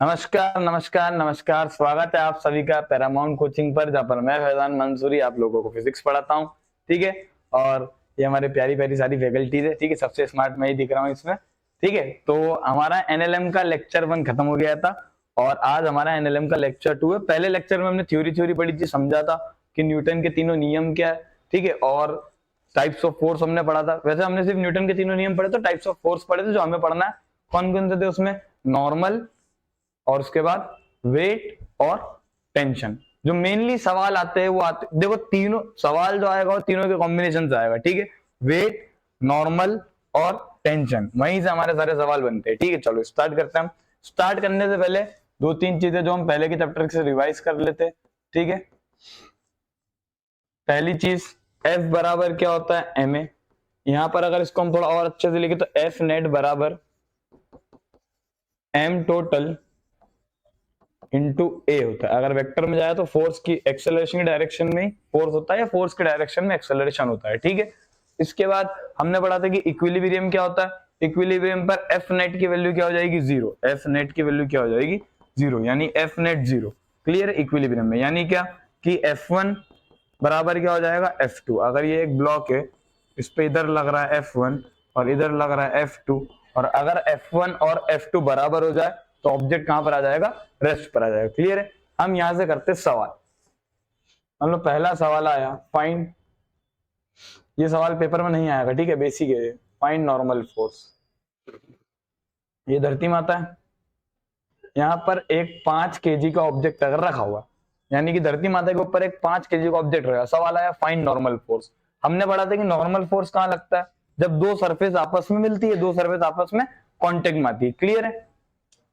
नमस्कार नमस्कार नमस्कार, स्वागत है आप सभी का पैरामाउंट कोचिंग पर, जहाँ पर मैं फैजान मंसूरी आप लोगों को फिजिक्स पढ़ाता हूँ। ठीक है, और ये हमारे प्यारी प्यारी सारी फैकल्टीज है। ठीक है, सबसे स्मार्ट मैं ही दिख रहा हूँ इसमें। ठीक है, तो हमारा एनएलएम का लेक्चर 1 खत्म हो गया था और आज हमारा एनएलएम का लेक्चर 2 है। पहले लेक्चर में हमने थ्योरी पढ़ी थी, समझा था कि न्यूटन के तीनों नियम क्या है। ठीक है, और टाइप्स ऑफ फोर्स हमने पढ़ा था। वैसे हमने सिर्फ न्यूटन के तीनों नियम पढ़े, तो टाइप्स ऑफ फोर्स पढ़े थे जो हमें पढ़ना है। कौन कौन से थे उसमें? नॉर्मल, और उसके बाद वेट और टेंशन। जो मेनली सवाल आते हैं वो आते, देखो तीनों सवाल जो आएगा वो तीनों के कॉम्बिनेशन से आएगा। ठीक है, वेट, नॉर्मल और टेंशन, वहीं से हमारे सारे सवाल बनते हैं। ठीक है, चलो स्टार्ट करते हैं। हम स्टार्ट करने से पहले दो तीन चीजें जो हम पहले के चैप्टर से रिवाइज कर लेते हैं। ठीक है, पहली चीज F बराबर क्या होता है? ma। यहां पर अगर इसको हम थोड़ा और अच्छे से लिखे तो F नेट बराबर m टोटल इंटू ए होता है। अगर वेक्टर में जाए तो फोर्स की एक्सेलरेशन की डायरेक्शन में फोर्स होता है या फोर्स के डायरेक्शन में एक्सेलरेशन होता है। ठीक है, इसके बाद हमने पढ़ा था कि इक्विलिब्रियम क्या होता है। इक्विलिब्रियम पर एफ नेट की वैल्यू क्या हो जाएगी? जीरो। एफ नेट की वैल्यू क्या हो जाएगी? जीरो, यानी एफ नेट जीरो। क्लियर है? इक्विलिब्रियम में यानी क्या कि F1 बराबर क्या हो जाएगा? F2। अगर ये एक ब्लॉक है, इस पे इधर लग रहा है F1 और इधर लग रहा है F2, और अगर F1 और F2 बराबर हो जाए तो ऑब्जेक्ट कहां पर आ जाएगा? रेस्ट पर आ जाएगा। क्लियर है? हम यहां से करते सवाल। मान लो पहला सवाल आया, फाइंड, ये सवाल पेपर में नहीं आएगा। ठीक है, बेसिक है। Find normal force. ये धरती माता है, यहाँ पर एक 5 kg का ऑब्जेक्ट अगर रखा हुआ, यानी कि धरती माता के ऊपर एक 5 kg का ऑब्जेक्ट रहेगा। सवाल आया फाइंड नॉर्मल फोर्स। हमने पढ़ा था कि नॉर्मल फोर्स कहां लगता है? जब दो सरफेस आपस में मिलती है, दो सरफेस आपस में कांटेक्ट में आती है। क्लियर है?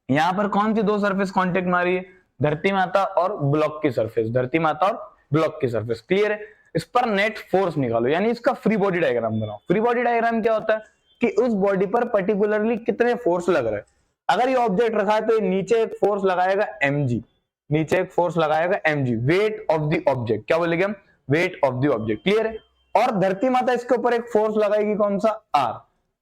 यहाँ पर कौन सी दो सरफेस कांटेक्ट में आ रही है? धरती माता और ब्लॉक की सरफेस। धरती माता और ब्लॉक की सरफेस। क्लियर है? इस पर नेट फोर्स निकालो, यानी इसका फ्री बॉडी डायग्राम बनाओ। फ्री बॉडी डायग्राम क्या होता है कि उस बॉडी पर पर्टिकुलरली कितने फोर्स लग रहे हैं। अगर ये ऑब्जेक्ट रखा है तो ये नीचे एक फोर्स लगाएगा mg, नीचे एक फोर्स लगाएगा mg, weight of the object. क्या बोलेंगे हम? Weight of the object. Clear है? और धरती माता इसके ऊपर एक फोर्स लगाएगी, कौन सा? r।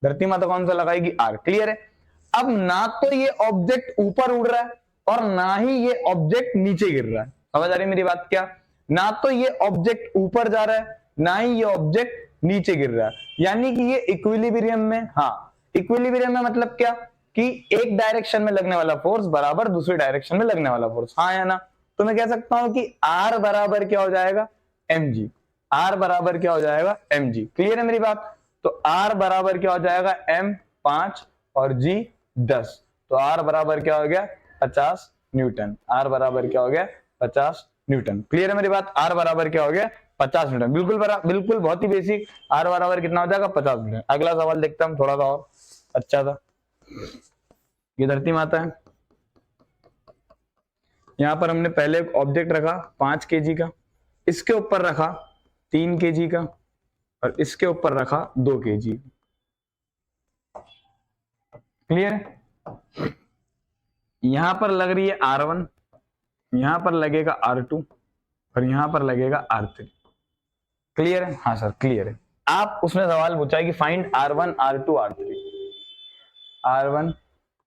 धरती माता कौन सा लगाएगी? r। क्लियर है? अब ना तो ये ऑब्जेक्ट ऊपर उड़ रहा है और ना ही ये ऑब्जेक्ट नीचे गिर रहा है। समझ आ रही मेरी बात? क्या ना तो ये ऑब्जेक्ट ऊपर जा रहा है, ना ही ये ऑब्जेक्ट नीचे गिर रहा है, यानी कि ये इक्विलिब्रियम में। हाँ, इक्विलिब्रियम में मतलब क्या कि एक डायरेक्शन में लगने वाला फोर्स बराबर दूसरी डायरेक्शन में लगने वाला फोर्स। हाँ या ना? तो मैं कह सकता हूं कि R बराबर क्या हो जाएगा? mg। R बराबर क्या हो जाएगा? mg। क्लियर है मेरी बात? तो R बराबर क्या हो जाएगा? m 5 और g 10। तो R बराबर क्या हो गया? 50 न्यूटन। R बराबर क्या हो गया? 50 न्यूटन। क्लियर है मेरी बात? R बराबर क्या हो गया? 50 न्यूटन। बिल्कुल बहुत ही बेसिक। R बराबर कितना हो जाएगा? 50 न्यूटन। अगला सवाल देखते हैं हम, थोड़ा सा और अच्छा था। ये धरती माता है, यहां पर हमने पहले एक ऑब्जेक्ट रखा 5 kg का, इसके ऊपर रखा 3 kg का, और इसके ऊपर रखा 2 kg। क्लियर है? यहां पर लग रही है R1, यहां पर लगेगा R2 और यहां पर लगेगा R3। क्लियर है? हाँ सर क्लियर है। आप उसमें सवाल पूछा है कि find R1 R2 R3। R1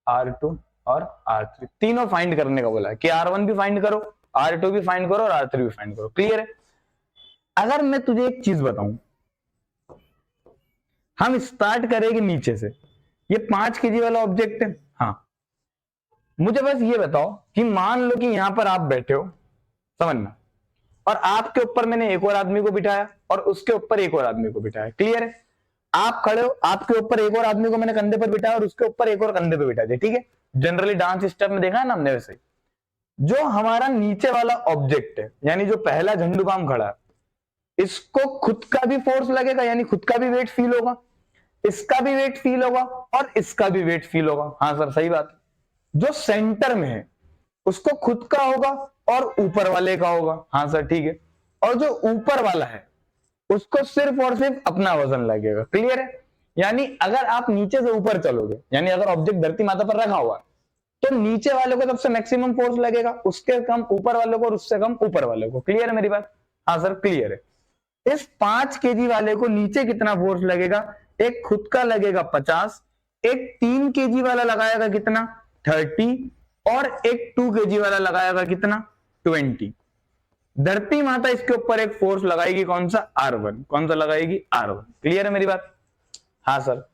R2 और R3 तीनों फाइंड करने का बोला है कि R1 भी फाइंड करो, R2 भी फाइंड करो और R3 भी फाइंड करो। क्लियर है? अगर मैं तुझे एक चीज बताऊं, हम स्टार्ट करेंगे नीचे से। ये 5 kg वाला ऑब्जेक्ट है। हाँ, मुझे बस ये बताओ कि मान लो कि यहां पर आप बैठे हो, समझना, और आपके ऊपर मैंने एक और आदमी को बिठाया और उसके ऊपर एक और आदमी को बिठाया। क्लियर है? आप खड़े हो, आपके ऊपर एक और आदमी को मैंने कंधे पर बिठाया और उसके ऊपर एक और कंधे पे बिठा दिया। ठीक है, जनरली डांस स्टेप में देखा है ना हमने। वैसे जो हमारा नीचे वाला ऑब्जेक्ट है, यानी जो पहला झंडू बाम खड़ा है, इसको खुद का भी फोर्स लगेगा, यानी खुद का भी वेट फील होगा, इसका भी वेट फील होगा और इसका भी वेट फील होगा। हाँ सर सही बात है। जो सेंटर में है उसको खुद का होगा और ऊपर वाले का होगा। हाँ सर ठीक है। और जो ऊपर वाला है उसको सिर्फ और सिर्फ अपना वजन लगेगा। क्लियर है? यानी अगर आप नीचे से ऊपर चलोगे, यानी अगर ऑब्जेक्ट धरती माता पर रखा हुआ है, तो नीचे वाले को सबसे मैक्सिमम फोर्स लगेगा, उसके कम ऊपर वाले को और उससे कम ऊपर वाले को। क्लियर है मेरी बात? हाँ सर क्लियर है। इस 5 kg वाले को नीचे कितना फोर्स लगेगा? एक खुद का लगेगा 50, एक 3 kg वाला लगाएगा कितना? 30, और एक 2 kg वाला लगाएगा कितना 20। धरती माता इसके ऊपर एक फोर्स लगाएगी, कौन सा R1, कौन सा लगाएगी R1। क्लियर है मेरी बात? हाँ सर।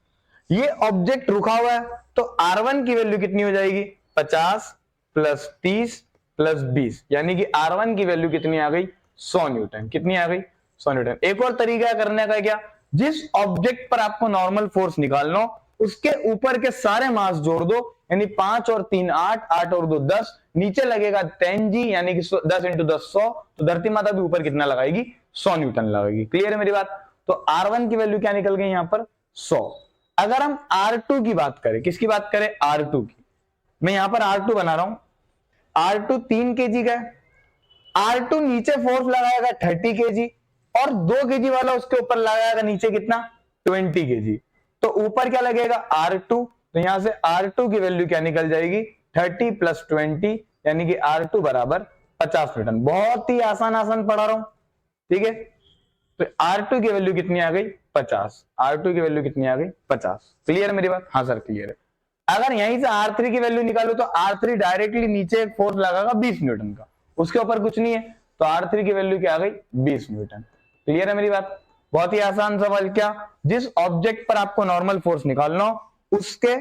ये ऑब्जेक्ट रुका हुआ है तो R1 की वैल्यू कितनी हो जाएगी 50 प्लस 30 प्लस 20, यानी कि R1 की वैल्यू कितनी आ गई 100 न्यूटन। कितनी आ गई 100 न्यूटन। एक और तरीका करने का क्या, जिस ऑब्जेक्ट पर आपको नॉर्मल फोर्स निकालना हो उसके ऊपर के सारे मास जोड़ दो, यानी 5 और 3 8, 8 और 2 10, नीचे लगेगा 10G यानी कि 10 इंटू 10 100, तो धरती माता भी ऊपर कितना लगाएगी 100 न्यूटन लगाएगी। क्लियर है मेरी बात? तो R1 की वैल्यू क्या निकल गई यहां पर 100। अगर हम R2 की बात करें, किसकी बात करें R2 की, मैं यहां पर R2 बना रहा हूं। R2 3 kg का है, R2 नीचे फोर्स लगाएगा 30 kg और 2 kg वाला उसके ऊपर लगाएगा नीचे कितना 20 kg, तो ऊपर क्या लगेगा R2, तो यहां से R2 की वैल्यू क्या निकल जाएगी 30 प्लस 20, यानी कि R2 बराबर 50 न्यूटन। बहुत ही आसान आसान पढ़ा रहा हूं, ठीक है। तो R2 की वैल्यू कितनी आ गई 50, R2 की वैल्यू कितनी आ गई 50। क्लियर मेरी बात? हाँ सर क्लियर है। अगर यहीं से R3 की वैल्यू निकालो तो R3 डायरेक्टली नीचे एक फोर्स लगाएगा 20 न्यूटन का, उसके ऊपर कुछ नहीं है, तो R3 की वैल्यू क्या आ गई 20 न्यूटन। क्लियर है मेरी बात? बहुत ही आसान सवाल। क्या, जिस ऑब्जेक्ट पर आपको नॉर्मल फोर्स निकालना हो उसके,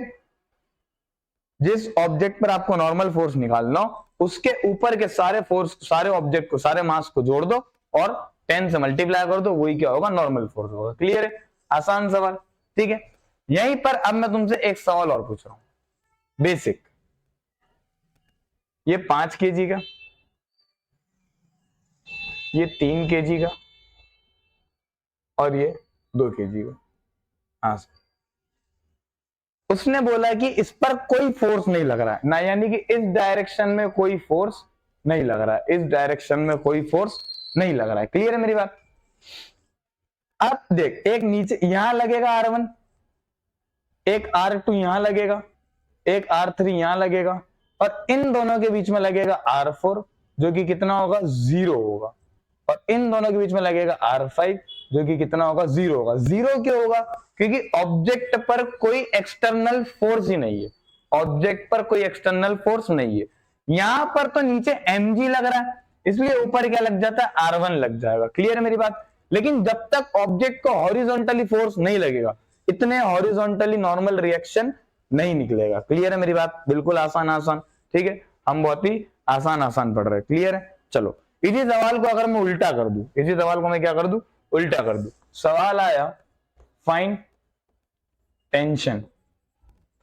जिस ऑब्जेक्ट पर आपको नॉर्मल फोर्स निकालना हो उसके ऊपर के सारे फोर्स, सारे ऑब्जेक्ट को, सारे मास को जोड़ दो और 10 से मल्टीप्लाई कर दो, वही क्या होगा नॉर्मल फोर्स होगा। क्लियर है? आसान सवाल, ठीक है। यहीं पर अब मैं तुमसे एक सवाल और पूछ रहा हूं बेसिक। ये 5 kg का, ये 3 kg का और ये 2 kg का। हाँ सर। उसने बोला कि इस पर कोई फोर्स नहीं लग रहा है ना, यानी कि इस डायरेक्शन में कोई फोर्स नहीं लग रहा है, इस डायरेक्शन में कोई फोर्स नहीं लग रहा है। क्लियर है मेरी बात? अब देख, एक नीचे यहां लगेगा R1, एक R2 यहां लगेगा, एक R3 यहां लगेगा और इन दोनों के बीच में लगेगा R4 जो कि कितना होगा 0 होगा, और इन दोनों के बीच में लगेगा R5 जो कि कितना होगा 0 होगा। 0 क्यों होगा? क्योंकि ऑब्जेक्ट पर कोई एक्सटर्नल फोर्स ही नहीं है, ऑब्जेक्ट पर कोई एक्सटर्नल फोर्स नहीं है। यहां पर तो नीचे mg लग रहा है, इसलिए ऊपर क्या लग जाता है R1 लग जाएगा। क्लियर है मेरी बात? लेकिन जब तक ऑब्जेक्ट को हॉरिजॉन्टली फोर्स नहीं लगेगा, इतने हॉरिजॉन्टली नॉर्मल रिएक्शन नहीं निकलेगा। क्लियर है मेरी बात? बिल्कुल आसान आसान, ठीक है। हम बहुत ही आसान आसान पढ़ रहे हैं। क्लियर है? चलो, इसी सवाल को अगर मैं उल्टा कर दूं, इसी सवाल को मैं क्या कर दूं उल्टा कर दूं। सवाल आया फाइंड टेंशन,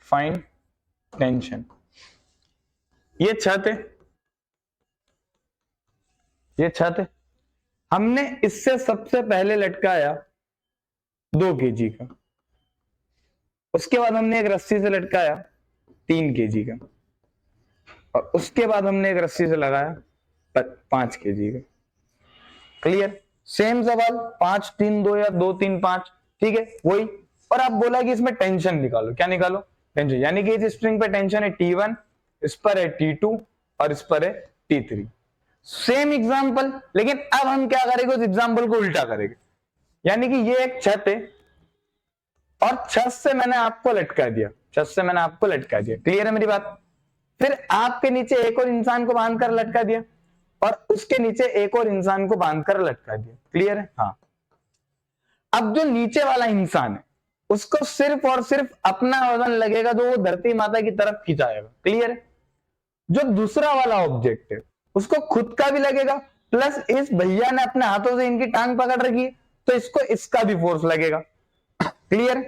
फाइंड टेंशन। ये छत है, ये छत है, हमने इससे सबसे पहले लटकाया 2 kg का, उसके बाद हमने एक रस्सी से लटकाया 3 kg का, और उसके बाद हमने एक रस्सी से लगाया 5 kg का। क्लियर? सेम सवाल, 5 3 2 या 2 3 5, ठीक है वही। और आप बोला कि इसमें टेंशन निकालो, क्या निकालो टेंशन, यानी कि इस स्ट्रिंग पे टेंशन है T1, इस पर है T2 और इस पर है T3। सेम एग्जांपल, लेकिन अब हम क्या करेंगे उस एग्जांपल को उल्टा करेंगे। यानी कि ये एक छत है और छत से मैंने आपको लटका दिया, छत से मैंने आपको लटका दिया। क्लियर है मेरी बात? फिर आपके नीचे एक और इंसान को बांधकर लटका दिया और उसके नीचे एक और इंसान को बांधकर लटका दिया। क्लियर है? हाँ। अब जो नीचे वाला इंसान है उसको सिर्फ और सिर्फ अपना वजन लगेगा जो वो धरती माता की तरफ खिंचाएगा। क्लियर है? जो दूसरा वाला ऑब्जेक्ट है उसको खुद का भी लगेगा, प्लस इस भैया ने अपने हाथों से इनकी टांग पकड़ रखी है तो इसको इसका भी फोर्स लगेगा। क्लियर?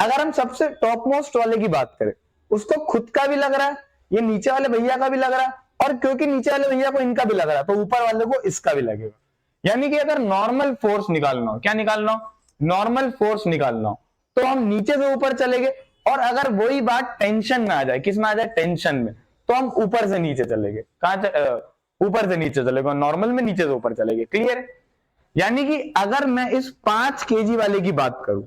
अगर हम सबसे टॉप मोस्ट वाले की बात करें, उसको खुद का भी लग रहा है, ये नीचे वाले भैया का भी लग रहा है, और क्योंकि नीचे वाले भैया को इनका भी लग रहा है तो ऊपर वाले को इसका भी लगेगा। यानी कि अगर नॉर्मल फोर्स निकालना हो, क्या निकालना हो नॉर्मल फोर्स निकालना हो, तो हम नीचे से ऊपर चलेंगे, और अगर वही बात टेंशन में आ जाए, किस में आ जाए टेंशन में, तो हम ऊपर से नीचे चलेंगे। कहां ऊपर से नीचे चलेगा, नॉर्मल में नीचे से ऊपर चलेंगे। क्लियर? यानी कि अगर मैं इस 5 kg वाले की बात करूं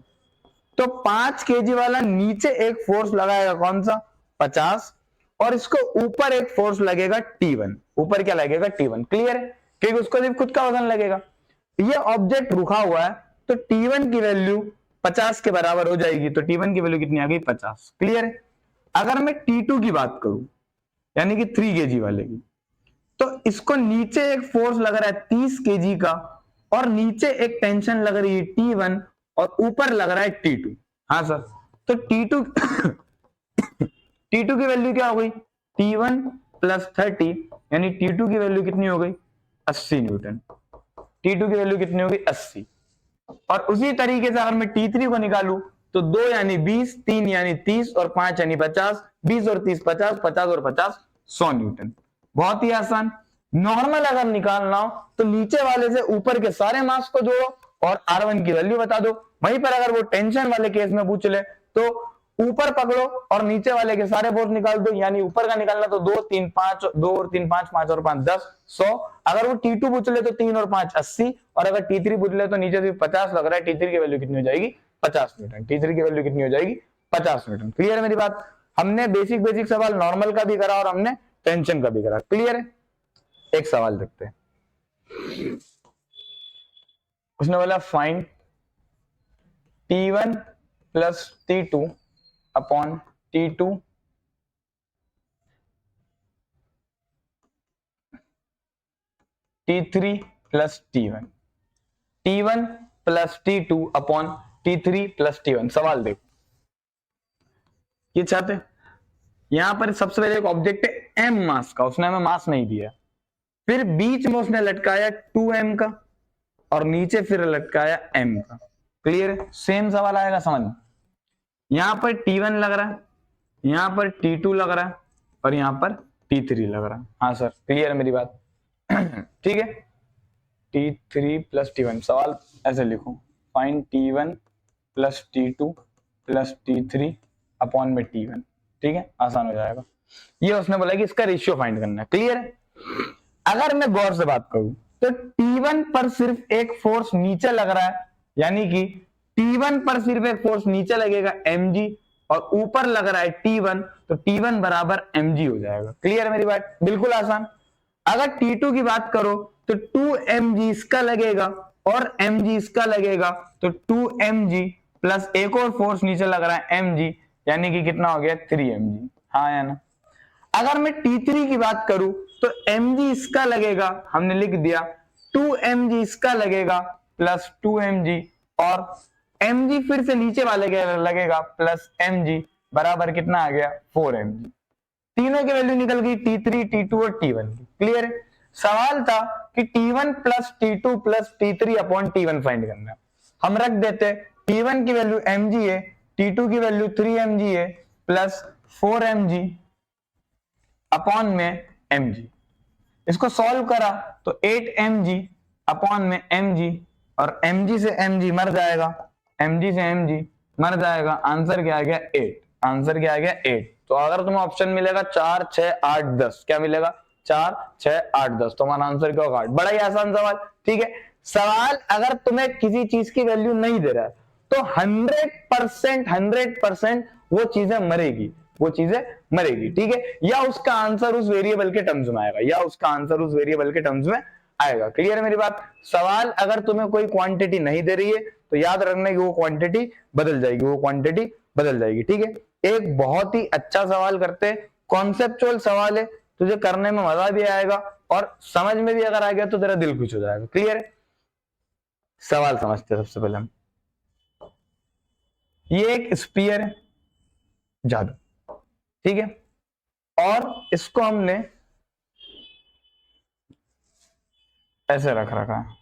तो 5 kg वाला नीचे एक फोर्स लगाएगा, कौन सा 50, और इसको ऊपर एक फोर्स लगेगा T1, ऊपर क्या लगेगा T1। क्लियर है? क्योंकि उसको सिर्फ खुद का वजन लगेगा। ये ऑब्जेक्ट रुका हुआ है तो T1 की वैल्यू 50 के बराबर हो जाएगी, तो T1 की वैल्यू कितनी आ गई 50। क्लियर है? अगर मैं T2 की बात करूं, यानी कि 3 kg वाले की। तो इसको नीचे एक फोर्स लग रहा है 30 kg का, और नीचे एक टेंशन लग रही है T1, और ऊपर लग रहा है T2। हाँ सर, तो T2 T2 की वैल्यू क्या हो गई? T1 प्लस 30, यानी T2 की वैल्यू कितनी हो गई? 80 न्यूटन। T2 की वैल्यू कितनी होगी? 80। और उसी तरीके से अगर मैं T3 को निकालू तो 2 यानी 20, 3 यानी 30 और 5 यानी 50, 20 और 30 50, 50 और 50 100 न्यूटन। बहुत ही आसान। नॉर्मल अगर निकालना हो तो नीचे वाले से ऊपर के सारे मास को जोड़ो और R1 की वैल्यू बता दो। वहीं पर अगर वो टेंशन वाले केस में पूछ ले तो ऊपर पकड़ो और नीचे वाले के सारे फोर्स निकाल दो, यानी ऊपर का निकालना तो 2 3 5, 2 और 3 5, 5 और 5 10, 100। अगर वो T2 पूछ ले तो 3 और 5 80, और अगर T3 पूछ ले तो नीचे से 50 लग रहा है, T3 की वैल्यू कितनी हो जाएगी? 50 न्यूटन। T3 की वैल्यू कितनी हो जाएगी? 50 न्यूटन। क्लियर है मेरी बात? हमने बेसिक बेसिक सवाल नॉर्मल का भी करा और हमने टेंशन का भी करा। क्लियर है? एक सवाल देखते हैं। उसने बोला find T1 plus T2 upon T2 T3 plus T1, T1 plus T2 upon T3 plus T1। सवाल देखो, ये चाहते यहां पर सबसे पहले एक ऑब्जेक्ट है m मास का, उसने हमें मास नहीं दिया। फिर बीच में उसने लटकाया 2m का, और नीचे फिर लटकाया m का। क्लियर है? सेम सवाल आएगा समझ में। यहां पर T1 लग रहा है, यहां पर T2 लग रहा है, और यहां पर T3 लग रहा है। हाँ सर, क्लियर है मेरी बात? ठीक है, T3 प्लस T1। सवाल ऐसे लिखो, find T1 plus T2 plus T3 upon में T1। ठीक है, आसान हो जाएगा। ये उसने बोला कि इसका रेशियो फाइंड करना है। क्लियर है? अगर मैं गौर से बात करूं तो T1 पर सिर्फ एक फोर्स नीचे लग रहा है, यानी कि T1 पर सिर्फ एक फोर्स नीचे लगेगा mg, और ऊपर लग रहा है T1, तो T1 बराबर mg हो जाएगा। क्लियर है मेरी बात? बिल्कुल आसान। अगर T2 की बात करो तो 2mg इसका लगेगा और mg इसका लगेगा, तो 2mg प्लस एक और फोर्स नीचे लग रहा है mg, यानी कि कितना हो गया? 3mg। हाँ या ना? अगर मैं T3 की बात करूं तो mg इसका लगेगा, हमने लिख दिया, 2mg इसका लगेगा प्लस 2mg, और mg फिर से नीचे वाले के लगेगा प्लस mg, बराबर कितना आ गया? 4mg। तीनों की वैल्यू निकल गई, T3, T2 और T1 की। क्लियर है? सवाल था कि T1 plus T2 plus T3 upon T1 find करना है। हम रख देते T1 की वैल्यू mg है, T2 की वैल्यू 3mg है, प्लस 4mg अपॉन में mg। इसको सॉल्व करा तो 8mg अपॉन में mg, और mg से mg मर जाएगा, mg से mg मर जाएगा। आंसर क्या आ गया? 8। आंसर क्या आ गया? 8। तो अगर तुम्हें ऑप्शन मिलेगा 4 6 8 10, क्या मिलेगा? 4 6 8 10, तो हमारा आंसर क्या होगा? 8। बड़ा ही आसान सवाल। ठीक है, सवाल अगर तुम्हें किसी चीज की वैल्यू नहीं दे रहा है तो 100% वो चीजें मरेगी, वो चीजें मरेगी। ठीक है, या उसका आंसर उस वेरिएबल के टर्म्स में आएगा, या उसका आंसर उस वेरिएबल के टर्म्स में आएगा। क्लियर है मेरी बात? सवाल अगर तुम्हें कोई क्वांटिटी नहीं दे रही है तो याद रखना कि वो क्वांटिटी बदल जाएगी, वो क्वांटिटी बदल जाएगी। ठीक है, एक बहुत ही अच्छा सवाल करते, कॉन्सेप्चुअल सवाल है, तुझे करने में मजा भी आएगा और समझ में भी अगर आ गया तो तेरा दिल खुश हो जाएगा। क्लियर है? सवाल समझते हैं सबसे पहले हम। ये एक स्पीयर है, जादू, ठीक है, और इसको हमने ऐसे रख रखा है।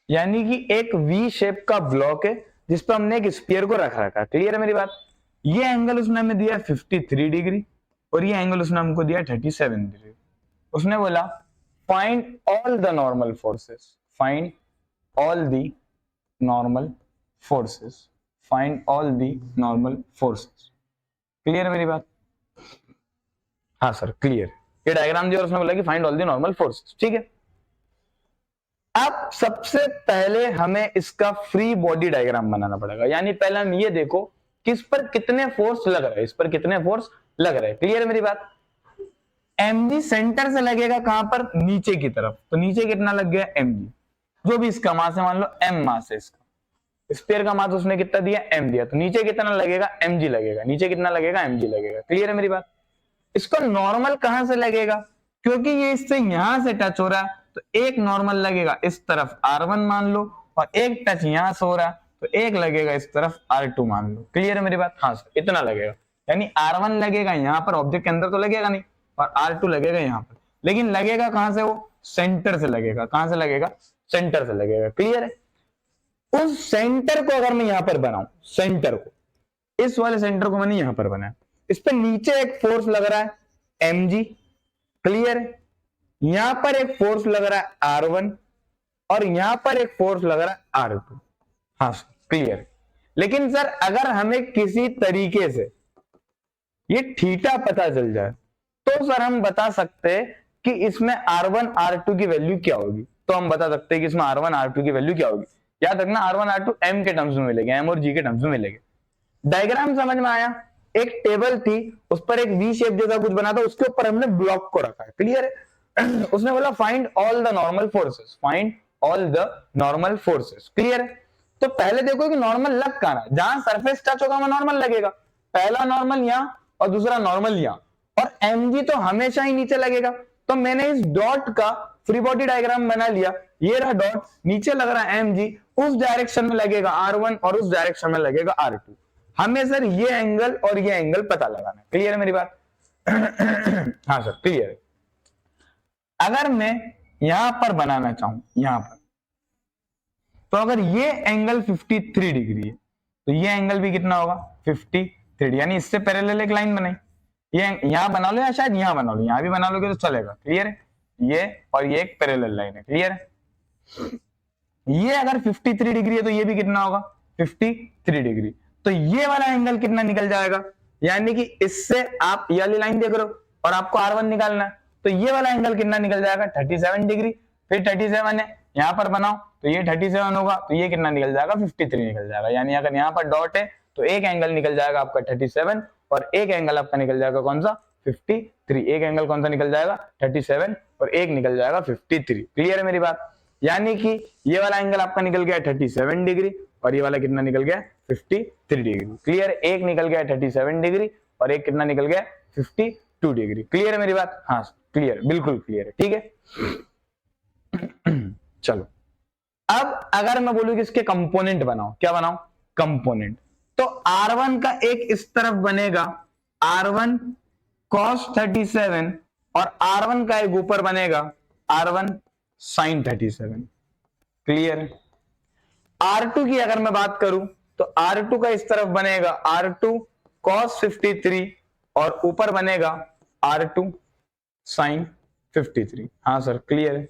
यानी कि एक वी शेप का ब्लॉक है जिस पर हमने एक स्पीयर को रख रखा है। क्लियर है मेरी बात? ये एंगल उसने हमें दिया 53 डिग्री, और ये एंगल उसने हमको दिया 37 डिग्री। उसने बोला find all the normal forces, find all the normal forces, find all the normal forces. Clear है मेरी बात? हाँ सर, क्लियर। ये डायग्राम दिया और उसने बोला कि find all the normal forces. ठीक है, अब सबसे पहले हमें इसका फ्री बॉडी डायग्राम बनाना पड़ेगा। यानी पहले हम ये देखो कि इस पर कितने फोर्स लग रहे हैं, इस पर कितने फोर्स लग रहे हैं। क्लियर है मेरी बात? mg सेंटर से लगेगा कहां पर, नीचे की तरफ, तो नीचे कितना लग गया mg, जो भी इसका मास है, मान लो m मास है इसका, स्फीयर का मास उसने कितना दिया m दिया, तो नीचे कितना लगेगा mg लगेगा, नीचे कितना लगेगा mg लगेगा। क्लियर है मेरी बात। इसको नॉर्मल कहां से लगेगा, क्योंकि ये इससे यहां से टच हो रहा है, तो एक नॉर्मल लगेगा इस तरफ r1 मान लो, और एक टच यहां से हो रहा है तो एक लगेगा इस तरफ r2 मान लो। क्लियर है मेरी बात। हाँ सर, इतना लगेगा, यानी r1 लगेगा यहां पर, ऑब्जेक्ट के अंदर तो लगेगा नहीं, और r2 लगेगा यहां पर, लेकिन लगेगा कहां से, वो सेंटर से लगेगा। कहां से लगेगा, सेंटर से लगेगा। क्लियर है। उस सेंटर को अगर मैं यहां पर बनाऊं, सेंटर को, इस वाले सेंटर को मैंने यहां पर बनाया, इस पे नीचे एक फोर्स लग रहा है mg। क्लियर है। यहां पर एक फोर्स लग रहा है r1 और यहां पर एक फोर्स लग रहा है r2। हाँ सर, क्लियर। लेकिन सर अगर हमें किसी तरीके से ये थीटा पता चल जाए तो सर हम बता सकते हैं कि इसमें r1 r2 की वैल्यू क्या होगी। तो हम बता सकते हैं कि इसमें r1 r2 की वैल्यू क्या होगी। याद रखना, r1 r2 m के टर्म्स में मिलेंगे, m और g के टर्म्स में मिलेंगे। डायग्राम समझ में आया। एक टेबल थी, उस पर एक वी शेप जैसा कुछ बना था, उसके ऊपर हमने ब्लॉक को रखा है। क्लियर है। उसने बोला find all the normal forces, find all the normal forces. Clear है। तो पहले देखो कि नॉर्मल लग कहां रहा है, जहां सरफेस टच होगा वहां नॉर्मल लगेगा। पहला नॉर्मल यहां और दूसरा नॉर्मल यहां, और mg तो हमेशा ही नीचे लगेगा। तो मैंने इस डॉट का फ्री बॉडी डायग्राम बना लिया, ये रहा डॉट, नीचे लग रहा है mg, उस डायरेक्शन में लगेगा r1 और उस डायरेक्शन में लगेगा r2। हमें सर ये एंगल और ये एंगल पता लगाना है। क्लियर है मेरी बात। हाँ सर, क्लियर है। अगर मैं यहां पर बनाना चाहूं, यहां पर, तो अगर ये एंगल 53 डिग्री है तो ये एंगल भी कितना होगा, 53, यानी इससे पैरेलल एक लाइन बनाई। ये यहां बना लो या शायद यहां बना लो, यहां भी बना लोगे तो चलेगा। क्लियर है। ये और ये एक पैरेलल लाइन है। क्लियर है। ये अगर 53 डिग्री है तो ये भी कितना होगा, 53 डिग्री। तो ये वाला एंगल कितना निकल जाएगा, यानी कि इससे आप ये वाली लाइन देख रहे हो और आपको r1 निकालना है, तो ये वाला एंगल कितना निकल जाएगा, 37 डिग्री। फिर 37 है, यहां पर बनाओ तो ये 37 होगा, तो ये कितना निकल जाएगा, 53 निकल जाएगा। यानी अगर यहाँ पर डॉट है तो एक एंगल निकल जाएगा आपका 37 और एक एंगल आपका निकल जाएगा कौन सा, 53। एक एंगल कौन सा निकल जाएगा, 37, और एक निकल जाएगा 53। क्लियर है मेरी बात। यानी कि ये वाला एंगल आपका निकल गया 37 डिग्री और ये वाला कितना निकल गया, 53 डिग्री। क्लियर। एक निकल गया 37 डिग्री और एक कितना निकल गया, 52 डिग्री। क्लियर है मेरी बात। हाँ क्लियर, बिल्कुल क्लियर है। ठीक है। चलो, अब अगर मैं बोलूं कि इसके कंपोनेंट बनाओ, क्या बनाओ, कंपोनेंट, तो r1 का एक इस तरफ बनेगा r1 cos 37 और r1 का एक ऊपर बनेगा r1 sin 37। क्लियर। r2 की अगर मैं बात करूं तो r2 का इस तरफ बनेगा r2 cos 53 और ऊपर बनेगा r2 sin 53। हाँ सर, क्लियर है।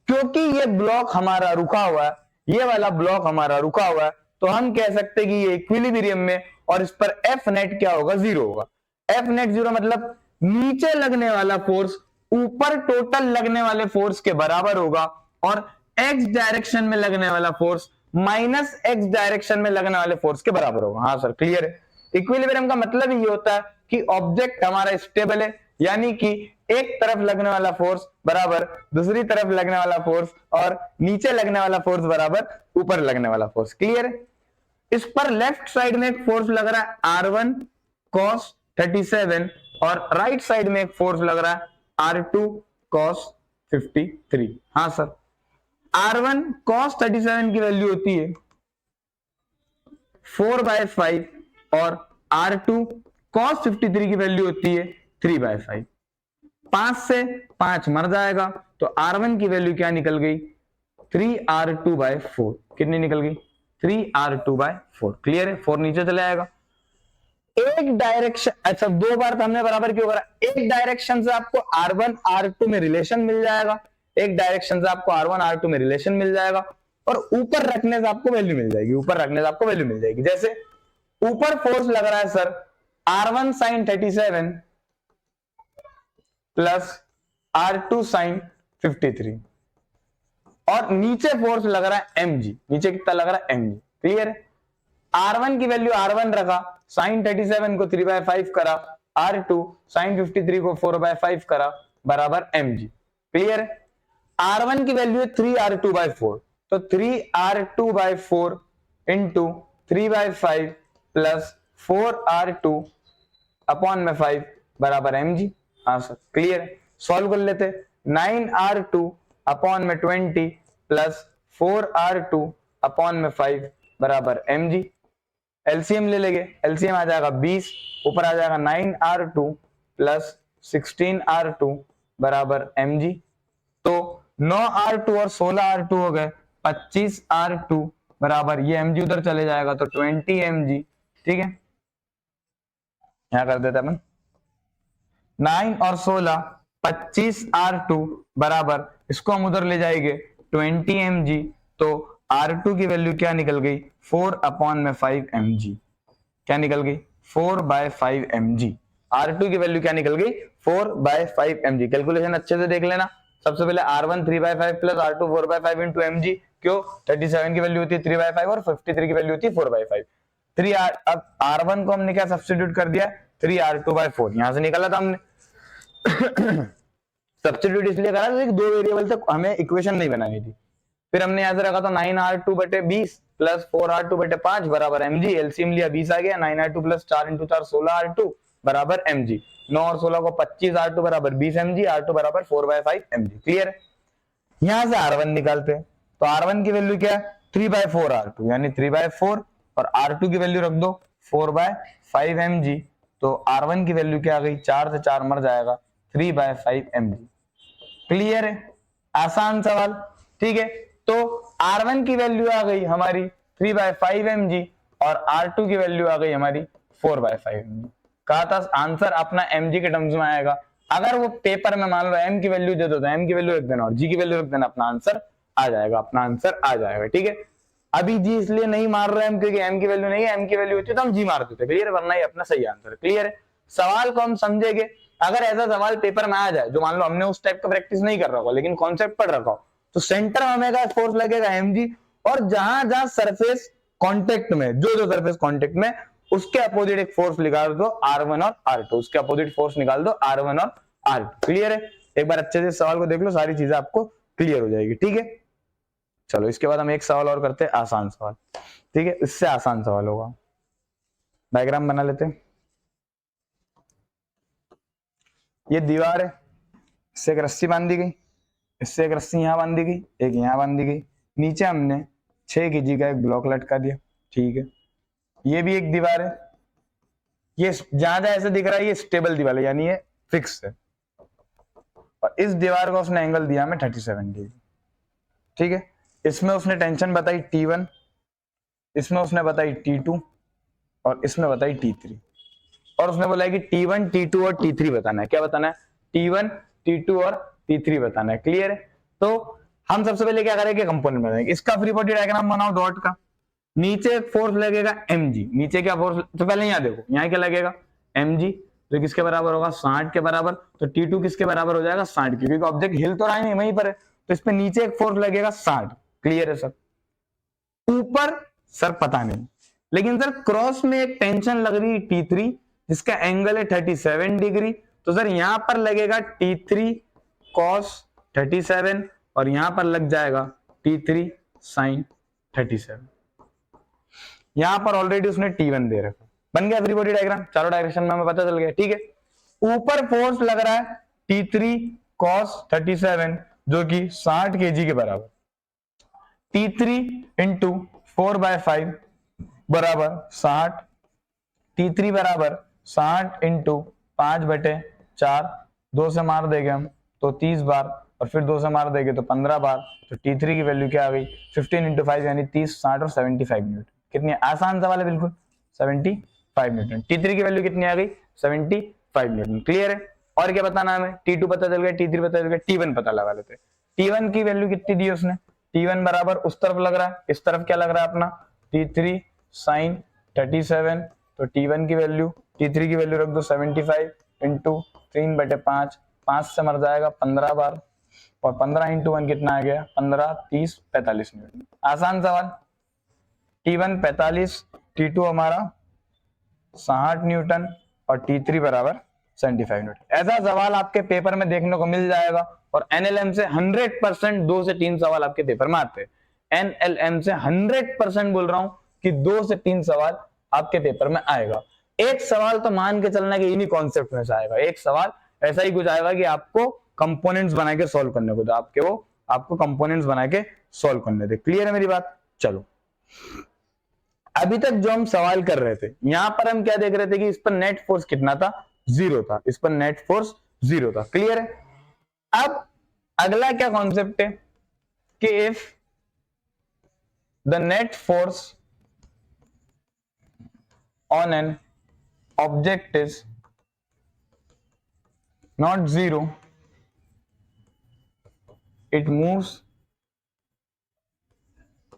क्योंकि ये ब्लॉक हमारा रुका हुआ है, ये वाला ब्लॉक हमारा रुका हुआ है, तो हम कह सकते हैं कि ये इक्विलिब्रियम में, और इस पर एफ नेट क्या होगा, जीरो होगा। एफ नेट जीरो मतलब नीचे लगने वाला फोर्स ऊपर टोटल लगने वाले फोर्स के बराबर होगा, और एक्स डायरेक्शन में लगने वाला फोर्स माइनस एक्स डायरेक्शन में लगने वाले फोर्स के बराबर होगा। हाँ सर, क्लियर है। इक्विलिब्रियम का मतलब ये होता है कि ऑब्जेक्ट हमारा स्टेबल है, यानी कि एक तरफ लगने वाला फोर्स बराबर दूसरी तरफ लगने वाला फोर्स, और नीचे लगने वाला फोर्स बराबर ऊपर लगने वाला फोर्स। क्लियर है। इस पर लेफ्ट साइड में एक फोर्स लग रहा है r1 cos 37 और राइट साइड में एक फोर्स लग रहा है r2 cos 53। हाँ सर, r1 cos 37 की वैल्यू होती है 4/5 और r2 cos 53 की वैल्यू होती है 3/5। 5 से 5 मर जाएगा, तो r1 की वैल्यू क्या निकल गई, 3r2/4। कितनी निकल गई, 3r2/4। क्लियर है। 4 नीचे चले आएगा। एक डायरेक्शन, अच्छा दो बार तो हमने बराबर क्यों करा, एक डायरेक्शन से आपको r1 r2 में रिलेशन मिल जाएगा, एक डायरेक्शन से आपको r1 r2 में रिलेशन मिल जाएगा, और ऊपर रखने से आपको वैल्यू मिल जाएगी, ऊपर रखने से आपको वैल्यू मिल जाएगी। जैसे ऊपर फोर्स लग रहा है sir r1 sin 37 plus r2 sin 53, और नीचे फोर्स लग रहा है mg, नीचे कितना लग रहा है mg। क्लियर है। r1 की वैल्यू r1 रखा, sin 37 को 3/5 करा, r2 sin 53 को 4/5 करा, बराबर mg। क्लियर है। R1 की वैल्यू है 3R2/4, तो 3R2/4 into 3/5 plus 4R2 upon में 5 बराबर mg। हाँ सर क्लियर है। सॉल्व कर लेते। 9R2 अपॉन में 20 प्लस 4R2 अपॉन में 5 बराबर mg। एलसीएम ले लेंगे, एलसीएम आ जाएगा 20, ऊपर आ जाएगा 9R2 प्लस 16R2 बराबर mg। तो 9R2 और 16R2 हो गए 25R2 बराबर, ये mg उधर चले जाएगा तो 20 mg। ठीक है, यहां कर देते अपन 9 और 16 25R2 बराबर, इसको हम उधर ले जाएंगे 20 mg, तो R2 की वैल्यू क्या निकल गई 4 अपॉन में 5 mg। क्या निकल गई 4/5 mg। R2 की वैल्यू क्या निकल गई 4/5 mg। कैलकुलेशन अच्छे से देख लेना। सबसे पहले R1 3/5 plus R2 4/5 into mg। क्यों 37 की वैल्यू होती है 3/5 और 53 की वैल्यू होती है 4/5। 3R, अब R1 को हमने क्या सब्स्टिट्यूट कर दिया 3R2/4, यहां से निकाला था हमने। सब्स्टिट्यूट इसलिए करा था कि दो वेरिएबल तक हमें इक्वेशन नहीं बनानी थी। फिर हमने यहां से रखा था 9R2/20 प्लस 4R2/5 बराबर mg। एलसीएम लिया 20 आ गया, 9R2 प्लस 4 इंटू 4 16R2 बराबर mg। 9 और 16 को 25R2 बराबर 20 mg, R2 बराबर 4/5 mg। क्लियर है। यहां से R1 निकालते हैं, तो R1 की वैल्यू क्या है 3/4R2 यानी 3/4, और R2 की वैल्यू रख दो 4/5 mg। तो R1 की वैल्यू क्या आ गई 4 से 4 मर जाएगा 3/5 mg। क्लियर है, आसान सवाल। ठीक है, तो R1 की वैल्यू आ गई हमारी 3/5 mg और R2 की वैल्यू आ गई हमारी 4/5 mg। कहा था आंसर अपना mg के टर्म्स में आएगा। अगर वो पेपर में मान लो m की वैल्यू दे दो तो m की वैल्यू रख देना और g की वैल्यू रख देना, अपना आंसर आ जाएगा, अपना आंसर आ जाएगा। ठीक है, अभी जी इसलिए नहीं मार रहे हम क्योंकि m की वैल्यू नहीं है, m की वैल्यू होती तो हम जी मार देते। क्लियर, वरना ही अपना सही आंसर। क्लियर है, सवाल को हम समझेंगे। अगर ऐसा सवाल पेपर में आ जाए जो मान लो हमने उस टाइप का प्रैक्टिस नहीं कर रखा हो लेकिन कॉन्सेप्ट पढ़ रखा हो, तो सेंटर में हमें फोर्स लगेगा mg, और जहां जहां सरफेस कांटेक्ट में, जो जो सरफेस कांटेक्ट में, उसके अपोजिट एक फोर्स निकाल दो R1 और R2, उसके अपोजिट फोर्स निकाल दो R1 और R2। क्लियर है, एक बार अच्छे से सवाल को देख लो, सारी चीजें आपको क्लियर हो जाएगी। ठीक है, चलो इसके बाद हम एक सवाल और करते हैं, आसान सवाल। ठीक है, इससे आसान सवाल होगा। डायग्राम बना लेते हैं। ये दीवार है, इससे एक रस्सी बांधी गई, इससे एक रस्सी यहां बांधी गई, एक यहां बांधी गई, नीचे हमने 6 kg का एक ब्लॉक लटका दिया। ठीक है, ये भी एक दीवार है, ये जहां जहां ऐसे दिख रहा है ये स्टेबल दीवार है यानी ये फिक्स है, और इस दीवार को उसने एंगल दिया हमें 37 डिग्री। ठीक है, इसमें उसने टेंशन बताई T1, इसमें उसने बताई T2 और इसमें बताई T3, और उसने बोला है कि T1 T2 और T3 बताना है। क्या बताना है T1 T2 और T3 बताना है। क्लियर है, तो हम सबसे पहले क्या करेंगे कंपोनेंट बनाएंगे। इसका फ्री बॉडी डायग्राम बनाओ डॉट का। नीचे फोर्स लगेगा mg, नीचे क्या फोर्स, तो पहले यहां देखो यहां क्या लगेगा mg, तो किसके बराबर होगा 60 के बराबर। तो T2 किसके बराबर हो जाएगा 60 के, क्योंकि ऑब्जेक्ट हिल तो रहा है नहीं वहीं पर है, तो इस पे नीचे एक फोर्स लगेगा 60। क्लियर है सर। ऊपर सर पता नहीं, लेकिन सर क्रॉस में एक टेंशन लग रही है T3 जिसका एंगल है 37 डिग्री, तो सर यहां पर लगेगा T3 cos 37 और यहां पर लग जाएगा T3 sin 37। यहां पर ऑलरेडी उसने T1 दे रखा, बन गया फ्री बॉडी डायग्राम, चारों डायरेक्शन में हमें पता चल गया। ठीक है, ऊपर फोर्स लग रहा है T3 cos 37 जो कि 60 kg के बराबर, T3 इंटू 4/5 बराबर 60, T3 बराबर 60 इंटू 5/4, 2 से मार देंगे हम तो 30 बार, और फिर 2 से मार देंगे तो 15 बार, तो T3 की वैल्यू क्या आ गई 15 इंटू 5 यानी 30, 60 और 75 न्यूटन। कितनी आसान सवाल है बिल्कुल, 75 न्यूटन। T3 की वैल्यू कितनी आ गई 75 न्यूटन। क्लियर है, और क्या बताना हमें, T2 पता चल गया, T3 पता चल गया, T1 पता लगा लेते। T1 की वैल्यू कितनी दी उसने, T1 बराबर उस तरफ लग रहा है, इस तरफ क्या लग रहा है अपना T3 sin 37, तो T1 की वैल्यू, T3 की वैल्यू रख दो 75 इंटू 3/5, 5 से मर जाएगा 15 बार, और 15 इंटू 1 कितना आ गया 15, 30, 45 न्यूटन। आसान सवाल। T1 45, T2 हमारा 60 न्यूटन और T3 बराबर 75 न्यूटन। ऐसा सवाल आपके पेपर में देखने को मिल जाएगा और एनएलएम से 100% 2 से 3 सवाल आपके पेपर में आते हैं। एनएलएम से 100% बोल रहा हूं कि 2 से 3 सवाल आपके पेपर में आएगा। एक सवाल तो मान के चलना कि इन्हीं कॉन्सेप्ट में से आएगा, एक सवाल ऐसा ही कुछ आएगा कि आपको कंपोनेंट्स बना के सॉल्व करने को, तो आपको कंपोनेंट्स बना के सॉल्व करने थे। क्लियर है मेरी बात? चलो, अभी तक जो हम सवाल कर रहे थे, यहां पर हम क्या देख रहे थे कि इस पर नेट फोर्स कितना था, 0 था, इस पर नेट फोर्स 0 था। क्लियर है? अब अगला क्या कॉन्सेप्ट है कि if the net force on an object is not 0, it moves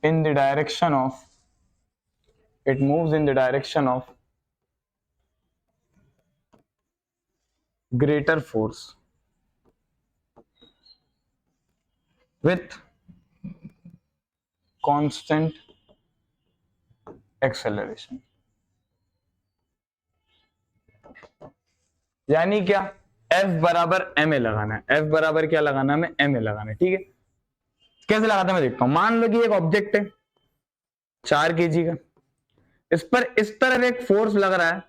in the direction of greater force with constant acceleration। यानी क्या? F बराबर ma लगाना है। F बराबर क्या लगाना है? हमें ma लगाना है। ठीक है, कैसे लगाते हैं मैं देखता हूं। मान लो कि एक ऑब्जेक्ट है 4 kg का, इस पर इस तरफ एक फोर्स लग रहा है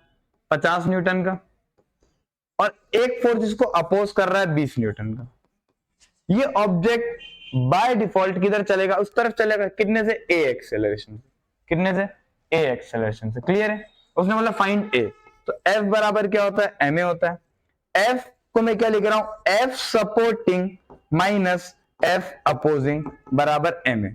50 न्यूटन का और एक फोर्स इसको अपोज कर रहा है 20 न्यूटन का। ये ऑब्जेक्ट बाय डिफॉल्ट किधर चलेगा? उस तरफ चलेगा। कितने से? a acceleration. कितने से? a एक्सेलरेशन से। क्लियर है? उसने बोला फाइंड a, तो F बराबर क्या होता है? ma होता है। F को मैं क्या लिख रहा हूं? F supporting minus F opposing बराबर ma।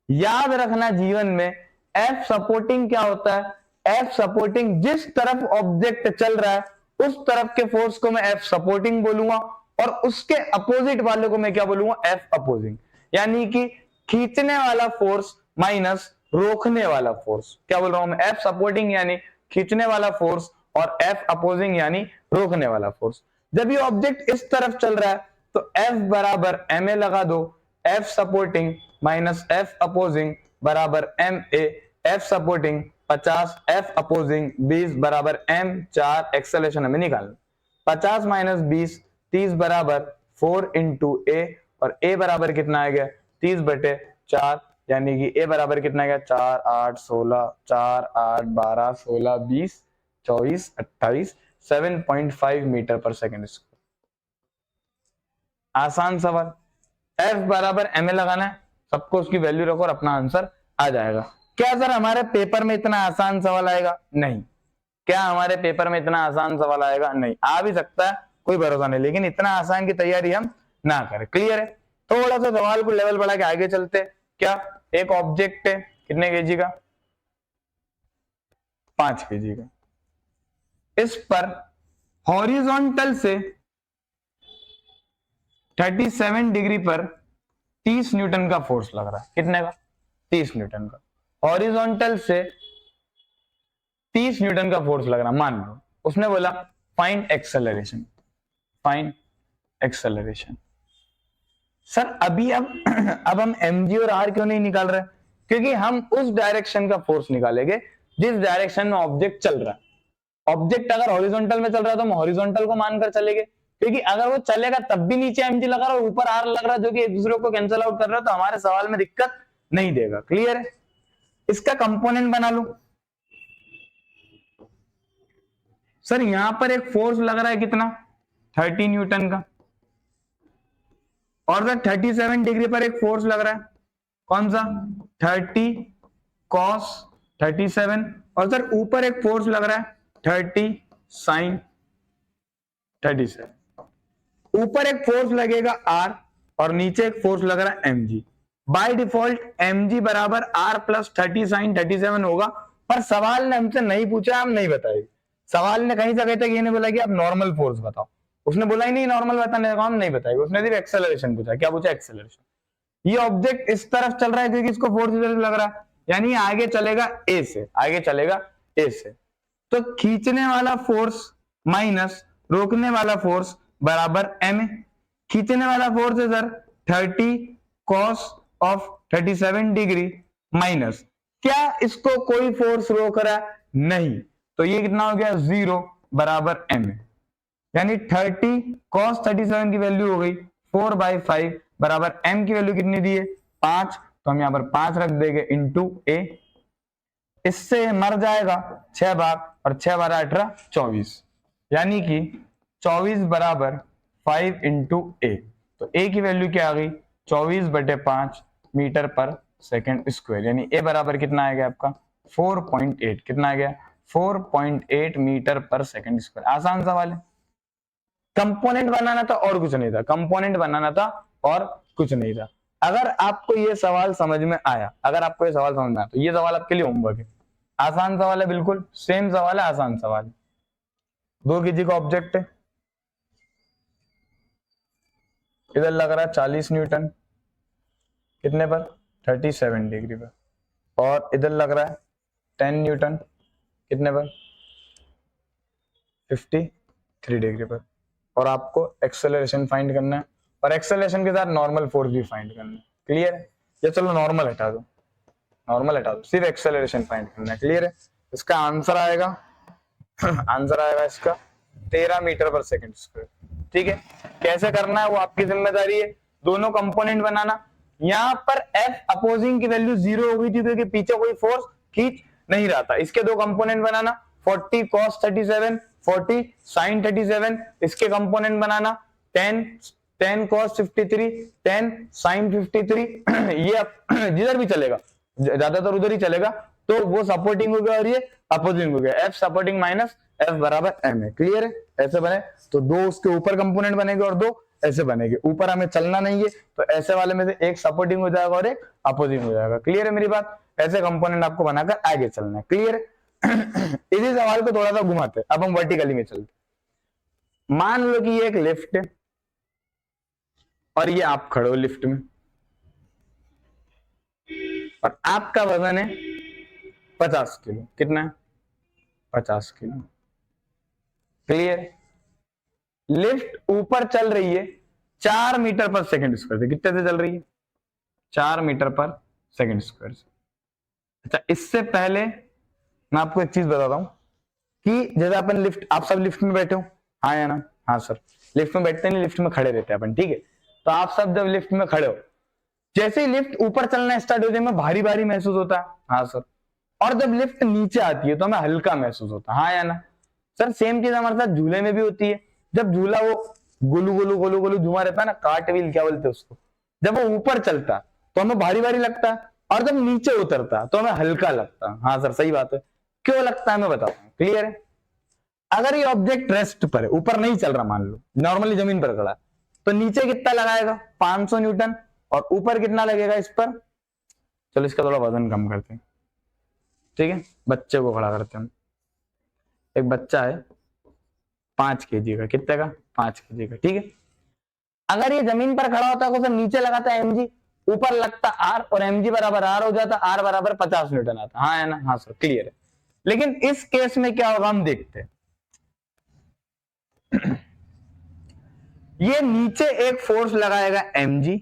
याद रखना जीवन में F सपोर्टिंग क्या होता है? F सपोर्टिंग जिस तरफ ऑब्जेक्ट चल रहा है उस तरफ के फोर्स को मैं F सपोर्टिंग बोलूंगा और उसके अपोजिट वाले को मैं क्या बोलूंगा? F opposing. यानी कि खींचने वाला फोर्स माइनस रोकने वाला फोर्स। क्या बोल रहा हूं मैं? F सपोर्टिंग यानी खींचने वाला फोर्स और F अपोजिंग यानी रोकने वाला फोर्स। जब ये ऑब्जेक्ट इस तरफ चल रहा है तो F बराबर ma लगा दो। F supporting minus F opposing बराबर ma। F supporting 50, F opposing 20 बराबर m। 4 एक्सेलरेशन हमें निकालना। 50 माइनस 20 30 बराबर 4 इंटू a, और a बराबर कितना आ गया? 30/4, यानी कि a बराबर कितना आ गया? 4 8 16, 4 8 12 16 20 24 28, 7.5 मीटर पर सेकेंड स्क्वायर। आसान सवाल। F बराबर ma लगाना है, सबको उसकी वैल्यू रखो और अपना आंसर आ जाएगा। क्या सर हमारे पेपर में इतना आसान सवाल आएगा? नहीं। क्या हमारे पेपर में इतना आसान सवाल आएगा? नहीं। आ भी सकता है, कोई भरोसा नहीं, लेकिन इतना आसान की तैयारी हम ना करें। क्लियर है? थोड़ा सा सवाल को लेवल बढ़ा के आगे चलते। क्या एक ऑब्जेक्ट है कितने केजी का? 5 केजी का। इस पर हॉरिजॉन्टल से 37 डिग्री पर 30 न्यूटन का फोर्स लग रहा है। कितने का? 30 न्यूटन का। हॉरिजॉन्टल से 30 न्यूटन का फोर्स लग रहा, मान लो। उसने बोला find acceleration. Find acceleration. Sir अभी अब हम mg और r क्यों नहीं निकाल रहे? क्योंकि हम उस डायरेक्शन का फोर्स निकालेंगे जिस डायरेक्शन में ऑब्जेक्ट चल रहा है। ऑब्जेक्ट अगर हॉरिजॉन्टल में चल रहा है तो हम हॉरिजॉन्टल को मानकर चलेंगे, क्योंकि अगर वो चलेगा तब भी नीचे mg लगा रहा है और ऊपर r लग रहा है, जो कि एक दूसरे को कैंसिल आउट कर रहा है, तो हमारे सवाल में दिक्कत नहीं देगा। क्लियर है? इसका कंपोनेंट बना लो। सर यहां पर एक फोर्स लग रहा है कितना? 30 न्यूटन का, और सर 37 डिग्री पर एक फोर्स लग रहा है, कौन सा? 30 cos 37, और सर ऊपर एक फोर्स लग रहा है 30 sin 37। ऊपर एक फोर्स लगेगा R और नीचे एक फोर्स लग रहा है mg। बाय डिफॉल्ट mg बराबर R प्लस 30 sin 37 होगा, पर सवाल ने हमसे नहीं पूछा, हम नहीं बताएंगे। सवाल ने कहीं से कहीं तक ये नहीं बोला कि आप नॉर्मल फोर्स बताओ। उसने बोला ही नहीं नॉर्मल बताने का, हम नहीं बताएंगे। उसने सिर्फ एक्सेलरेशन पूछा। क्या पूछा? एक्सेलरेशन। ये ऑब्जेक्ट इस तरफ चल रहा है क्योंकि इसको फोर्स इधर लग रहा है, यानी आगे चलेगा A से। आगे चलेगा A से, तो खींचने वाला फोर्स माइनस रोकने वाला फोर्स बराबर ma। खींचने वाला फोर्स है sir 30 cos of 37 degree minus, क्या इसको कोई फोर्स रोक रहा है? नहीं, तो ये कितना हो गया? 0 बराबर ma। यानी 30 cos 37 की वैल्यू हो गई 4/5 बराबर m की वैल्यू कितनी दी है 5, तो हम यहाँ पर 5 रख देंगे इंटू a। इससे मर जाएगा 6 भाग और 6 बारह 18 24, यानी कि 24 बराबर 5 इंटू ए। तो ए की वैल्यू क्या आ गई 24/5 मीटर पर सेकंड स्क्वायर, यानी ए बराबर कितना आ गया आपका 4.8। कितना आ गया 4.8 मीटर पर सेकंड स्क्वायर। आसान सवाल है, कंपोनेंट बनाना था और कुछ नहीं था, कंपोनेंट बनाना था और कुछ नहीं था। अगर आपको ये सवाल समझ में आया, अगर आपको ये सवाल समझ में आया तो ये सवाल आपके लिए होमवर्क है। आसान सवाल है, बिल्कुल सेम सवाल है, आसान सवाल है। 2 केजी का ऑब्जेक्ट है, इधर लग रहा है 40 न्यूटन, कितने पर 37 डिग्री पर, और इधर लग रहा है 10 न्यूटन, कितने पर 53 डिग्री पर। और आपको एक्सेलरेशन फाइंड करना है, और एक्सेलरेशन के साथ नॉर्मल फोर्स भी फाइंड करना है। क्लियर है? ये चलो नॉर्मल हटा दो, नॉर्मल हटा दो, सिर्फ एक्सेलरेशन फाइंड करना है। क्लियर है? इसका आंसर आएगा आंसर आएगा इसका 13 मीटर पर सेकंड स्क्वायर। ठीक है, कैसे करना है वो आपकी जिम्मेदारी है। दोनों कंपोनेंट बनाना। यहाँ पर F अपोजिंग की वैल्यू 0 हो गई थी क्योंकि पीछे कोई फोर्स खींच नहीं रहा था। इसके दो कंपोनेंट बनाना, 40 cos 37, 40 sin 37। इसके कंपोनेंट बनाना 10 cos 53, 10 sin 53। ये जिधर भी चलेगा, ज्यादातर उधर ही चलेगा, तो वो सपोर्टिंग हो गया और ये अपोजिंग हो गया। F सपोर्टिंग माइनस F बराबर M है। क्लियर है? ऐसे बने तो दो उसके ऊपर कंपोनेंट बनेंगे और दो ऐसे बनेंगे। ऊपर हमें चलना नहीं है तो ऐसे वाले में से एक सपोर्टिंग हो जाएगा और एक अपोजिंग हो जाएगा। क्लियर है मेरी बात? ऐसे कंपोनेंट आपको बनाकर आगे चलना है। क्लियर है? इसी सवाल को थोड़ा सा घुमाते, अब हम वर्टिकली में चलते। मान लो कि ये एक लिफ्ट है और ये आप खड़े हो लिफ्ट में, और आपका वजन है 50 किलो। कितना है 50 किलो। क्लियर? लिफ्ट ऊपर चल रही है 4 मीटर पर सेकंड स्क्वायर से। कितने से चल रही है 4 मीटर पर सेकंड स्क्वायर से। अच्छा, इससे पहले मैं आपको एक चीज बताता हूं कि जैसे अपन लिफ्ट, आप सब लिफ्ट में बैठे हो, हाँ या ना? हाँ सर, लिफ्ट में बैठते नहीं, लिफ्ट में खड़े रहते हैं अपन। ठीक है, तो आप सब जब लिफ्ट में खड़े हो, जैसे ही लिफ्ट ऊपर चलना स्टार्ट हो जाए हमें भारी भारी महसूस होता है, हाँ सर। और जब लिफ्ट नीचे आती है तो हमें हल्का महसूस होता है, हाँ या ना? सर सेम चीज हमारे साथ झूले में भी होती है। जब झूला वो गोलू गोलू गोलू गोलू झूमा रहता है ना, कार्ट व्हील क्या बोलते हैं उसको, जब वो ऊपर चलता है तो हमें भारी भारी लगता है, और जब नीचे उतरता है तो हमें हल्का लगता है। हाँ सर सही बात है। क्यों लगता है मैं बताता हूँ। क्लियर है? अगर ये ऑब्जेक्ट रेस्ट पर है, ऊपर नहीं चल रहा, मान लो नॉर्मली जमीन पर खड़ा है, तो नीचे कितना लगाएगा 500 न्यूटन, और ऊपर कितना लगेगा इस पर। चलो इसका थोड़ा वजन कम करते हैं। ठीक है, बच्चे को खड़ा करते हैं। एक बच्चा है 5 केजी का। कितने का 5 केजी का। ठीक है, अगर ये जमीन पर खड़ा होता है तो नीचे लगाता है mg, ऊपर लगता आर, और mg बराबर आर हो जाता, आर बराबर 50 न्यूटन आता। हाँ है ना? हाँ सर क्लियर है। लेकिन इस केस में क्या होगा हम देखते हैं। ये नीचे एक फोर्स लगाएगा mg,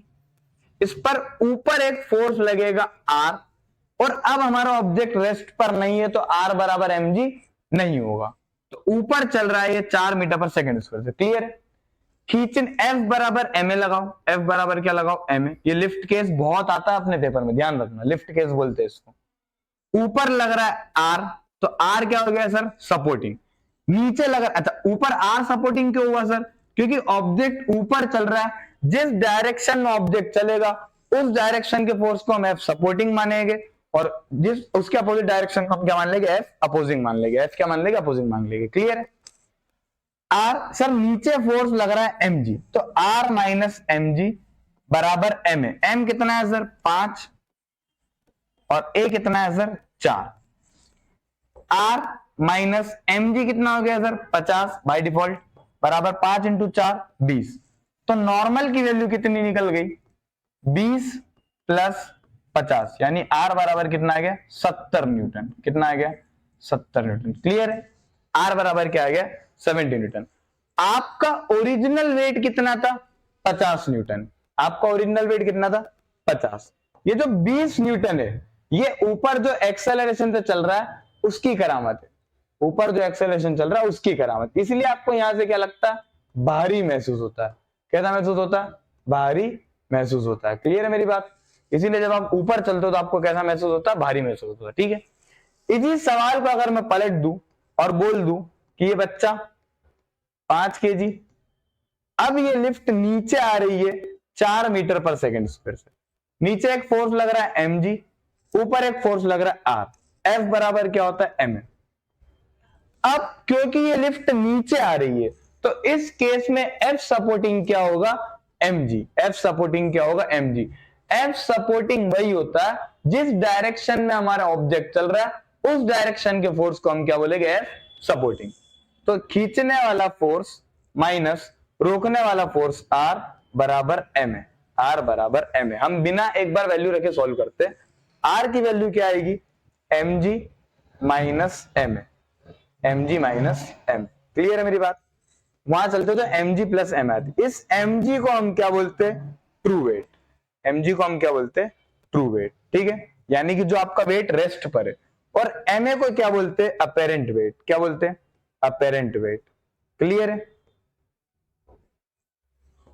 इस पर ऊपर एक फोर्स लगेगा r, और अब हमारा ऑब्जेक्ट रेस्ट पर नहीं है तो r बराबर mg नहीं होगा। तो ऊपर चल रहा है ये 4 मीटर पर सेकंड स्क्वायर से। क्लियर है? खींचन F बराबर ma लगाओ। F बराबर क्या लगाओ ma। ये लिफ्ट केस बहुत आता है अपने पेपर में, ध्यान रखना, लिफ्ट केस बोलते हैं इसको। ऊपर लग रहा है r, तो r क्या हो गया सर सपोर्टिंग। नीचे लग रहा, अच्छा ऊपर r सपोर्टिंग क्यों हुआ सर? क्योंकि ऑब्जेक्ट ऊपर चल रहा है, जिस डायरेक्शन में ऑब्जेक्ट चलेगा उस डायरेक्शन के फोर्स को हम F सपोर्टिंग मानेंगे, और जिस उसके अपोजिट डायरेक्शन को हम क्या मान लेंगे F अपोजिंग मान लेंगे। F क्या मान लेंगे अपोजिंग मान लेंगे। क्लियर है? R सर नीचे फोर्स लग रहा है mg, तो R माइनस mg बराबर ma। m कितना है सर 5, और a कितना है सर 4। R माइनस mg कितना हो गया सर 50 बाय डिफॉल्ट, बराबर 5 इंटू 4 20। तो नॉर्मल की वैल्यू कितनी निकल गई 20 प्लस 50, यानी R बराबर कितना आ गया 70 न्यूटन। कितना आ गया 70 न्यूटन। क्लियर है? R बराबर क्या आ गया 70 न्यूटन। आपका ओरिजिनल वेट कितना था 50 न्यूटन। आपका ओरिजिनल वेट कितना था 50। ये जो 20 न्यूटन है ये ऊपर जो एक्सेलरेशन से चल रहा है उसकी करामत है। ऊपर जो एक्सेलरेशन चल रहा है उसकी करामत, इसलिए आपको यहां से क्या लगता है भारी महसूस होता है। कैसा महसूस होता है? भारी महसूस होता है। क्लियर है मेरी बात? इसीलिए जब आप ऊपर चलते हो तो आपको कैसा महसूस होता है? भारी महसूस होता है। ठीक है, इसी सवाल को अगर मैं पलट दूं और बोल दूं कि ये बच्चा 5 केजी, अब ये लिफ्ट नीचे आ रही है 4 मीटर पर सेकेंड स्क्वायर से, नीचे एक फोर्स लग रहा है mg, ऊपर एक फोर्स लग रहा है r, F बराबर क्या होता है? m। अब क्योंकि ये लिफ्ट नीचे आ रही है तो इस केस में F सपोर्टिंग क्या होगा? mg। F सपोर्टिंग क्या होगा? mg। F सपोर्टिंग वही होता है जिस डायरेक्शन में हमारा ऑब्जेक्ट चल रहा है उस डायरेक्शन के फोर्स को हम क्या बोलेंगे? F supporting. तो खींचने वाला फोर्स माइनस रोकने वाला फोर्स R बराबर m है। R बराबर m है। हम बिना एक बार वैल्यू रखे सॉल्व करते हैं। R की वैल्यू क्या आएगी? mg माइनस m है, mg माइनस m। क्लियर है मेरी बात? वहां चलते तो mg प्लस m आती। इस mg को हम क्या बोलते हैं? True wait. mg को हम क्या बोलते हैं? True weight. ठीक है, यानी कि जो आपका वेट रेस्ट पर है। और ma को क्या बोलते हैं? Apparent wait. क्या बोलते हैं? Apparent wait. क्लियर है?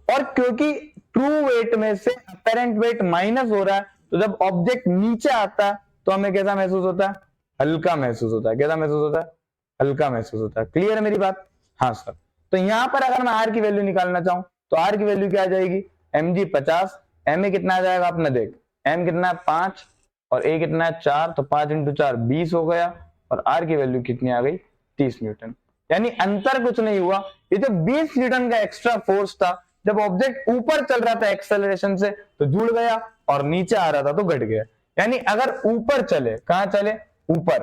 और क्योंकि ट्रू वेट में से अपेरेंट वेट माइनस हो रहा है तो जब ऑब्जेक्ट नीचे आता है तो हमें कैसा महसूस होता है? हल्का महसूस होता है। कैसा महसूस होता है? हल्का महसूस होता है। क्लियर है मेरी बात? हाँ सर। तो यहां पर अगर मैं आर की वैल्यू निकालना चाहूं तो आर की वैल्यू क्या आ जाएगी? mg 50, एम ए कितना आ जाएगा? आपने देख, एम कितना है? 5 और ए कितना है? 4, तो 5 इंटू 4 20 हो गया और आर की वैल्यू कितनी आ गई? 30 न्यूटन। यानी अंतर कुछ नहीं हुआ, ये जो 20 न्यूटन का एक्स्ट्रा फोर्स था जब ऑब्जेक्ट ऊपर चल रहा था एक्सेलरेशन से तो जुड़ गया और नीचे आ रहा था तो घट गया। यानी अगर ऊपर चले, कहां चले? ऊपर,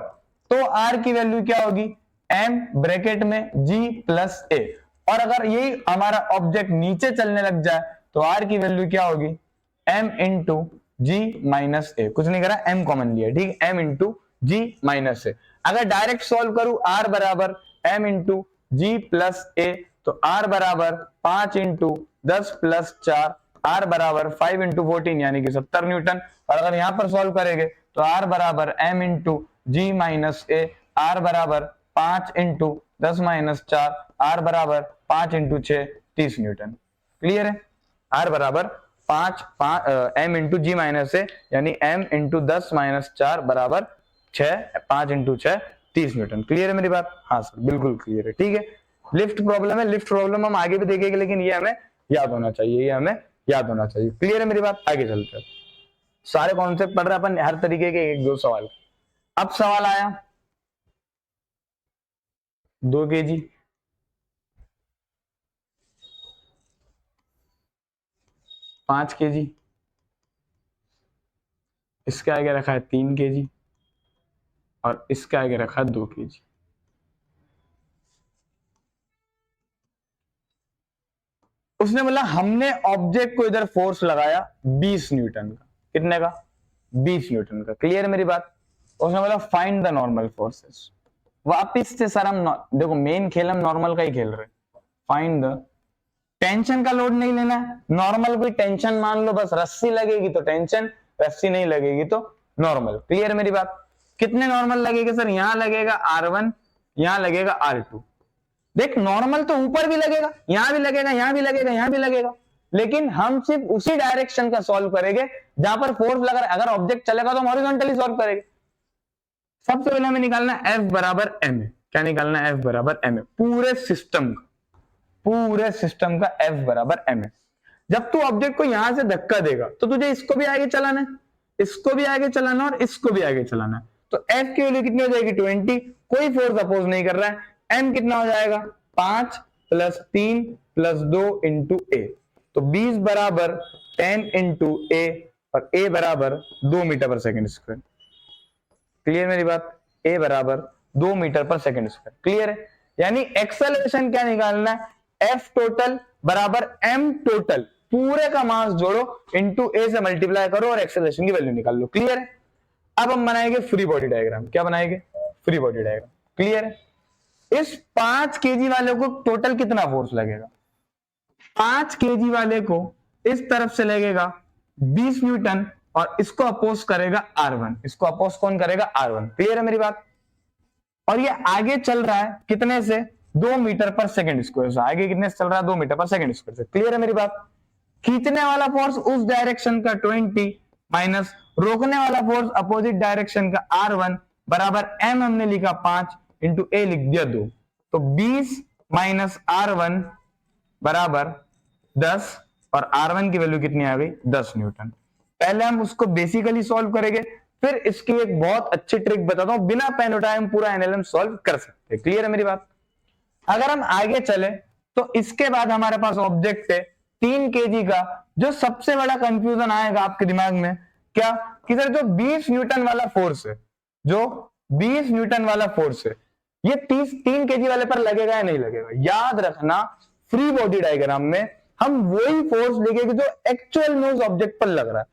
तो आर की वैल्यू क्या होगी? m ब्रैकेट में g प्लस ए। और अगर यही हमारा ऑब्जेक्ट नीचे चलने लग जाए तो आर की वैल्यू क्या होगी? m इंटू जी माइनस ए। कुछ नहीं करा, m कॉमन लिया। ठीक है, m इंटू जी माइनस ए। अगर डायरेक्ट सॉल्व करूं r बराबर m इंटू जी प्लस ए तो r बराबर 5 इंटू 10 प्लस 4, r बराबर 5 इंटू 14 यानी कि 70 न्यूटन। और अगर यहां पर सॉल्व करेंगे तो r बराबर m इंटू जी माइनस ए, r बराबर 5 इंटू 10 माइनस 4, r बराबर 5 इंटू 6 30 न्यूटन। क्लियर है? r बराबर 5 m इंटू जी माइनस ए यानी m इंटू 10 माइनस 4 बराबर 6, 5 इंटू 6 30 न्यूटन। क्लियर है मेरी बात? हाँ सर, बिल्कुल क्लियर है। ठीक है, लिफ्ट प्रॉब्लम है, लिफ्ट प्रॉब्लम हम आगे भी देखेंगे लेकिन ये हमें याद होना चाहिए, ये हमें याद होना चाहिए। क्लियर है मेरी बात? आगे चलते हैं। सारे कॉन्सेप्ट पढ़ रहे अपन हर तरीके के, एक दो सवाल। अब सवाल आया 2 केजी, 5 केजी, इसके आगे रखा है 3 केजी और इसके आगे रखा है 2 केजी। उसने बोला हमने ऑब्जेक्ट को इधर फोर्स लगाया 20 न्यूटन का। कितने का? 20 न्यूटन का। क्लियर है मेरी बात? उसने बोला फाइंड द नॉर्मल फोर्सेस। वापिस से सर हम देखो मेन खेल हम नॉर्मल का ही खेल रहे। फाइंड द, टेंशन का लोड नहीं लेना है, नॉर्मल कोई टेंशन मान लो, बस रस्सी लगेगी तो टेंशन, रस्सी नहीं लगेगी तो नॉर्मल। क्लियर मेरी बात? कितने नॉर्मल लगेगा सर? यहां लगेगा R1, यहां लगेगा R2। देख नॉर्मल तो ऊपर भी लगेगा, यहां भी लगेगा, यहां भी लगेगा, यहां भी लगेगा, लेकिन हम सिर्फ उसी डायरेक्शन का सॉल्व करेंगे जहां पर फोर्स लग रहा है। अगर ऑब्जेक्ट चलेगा तो हम हॉरिजॉन्टली सॉल्व करेंगे। सबसे पहले हमें निकालना है F बराबर m है। क्या निकालना है? F बराबर m है। पूरे सिस्टम का, पूरे सिस्टम का F बराबर m है। जब तू ऑब्जेक्ट को यहां से धक्का देगा तो तुझे इसको भी आगे चलाना है, इसको भी आगे चलाना और इसको भी आगे चलाना है। तो F की वैल्यू कितनी हो जाएगी? 20। कोई फोर्स अपोज नहीं कर रहा है। M कितना हो जाएगा? 5 प्लस 3 प्लस 2 इंटू ए। तो 20 बराबर 10 इंटू ए और ए बराबर 2 मीटर पर सेकेंड स्क्वायर। क्लियर मेरी बात? ए बराबर 2 मीटर पर सेकेंड स्क्वायर। क्लियर है? यानी एक्सेलरेशन क्या निकालना है? F टोटल बराबर m टोटल, पूरे का मास जोड़ो इंटू ए से मल्टीप्लाई करो और एक्सेलरेशन की वैल्यू निकाल लो। क्लियर है? अब हम बनाएंगे फ्री बॉडी डायग्राम। क्या बनाएंगे? Free body diagram. क्लियर है? इस 5 केजी वाले को टोटल कितना फोर्स लगेगा? 5 केजी वाले को इस तरफ से लगेगा 20 न्यूटन और इसको अपोज करेगा R1। इसको अपोज कौन करेगा? R1। क्लियर है मेरी बात? और ये आगे चल रहा है कितने से? 2 मीटर पर सेकंड स्क्वायर से, आगे कितने से चल रहा है 2 मीटर पर सेकंड स्क्वायर से। क्लियर है मेरी बात। खींचने वाला फोर्स उस डायरेक्शन का 20 माइनस रोकने वाला फोर्स अपोजिट डायरेक्शन का R1 बराबर m हमने लिखा 5 इंटू a लिख दिया 2, तो 20 माइनस R1 बराबर 10 और R1 की वैल्यू कितनी आ गई 10 न्यूटन। पहले हम उसको बेसिकली सॉल्व करेंगे, फिर इसकी एक बहुत अच्छी ट्रिक बताता हूं, बिना पेन उठाए हम पूरा एनएलएम सॉल्व कर सकते हैं। क्लियर है मेरी बात। अगर हम आगे चले तो इसके बाद हमारे पास ऑब्जेक्ट है 3 kg का। जो सबसे बड़ा कंफ्यूजन आएगा आपके दिमाग में क्या कि सर जो 20 न्यूटन वाला फोर्स है, जो 20 न्यूटन वाला फोर्स है, ये 3 kg वाले पर लगेगा या नहीं लगेगा। याद रखना फ्री बॉडी डायग्राम में हम वही फोर्स लेंगे जो एक्चुअल में उस ऑब्जेक्ट पर लग रहा है।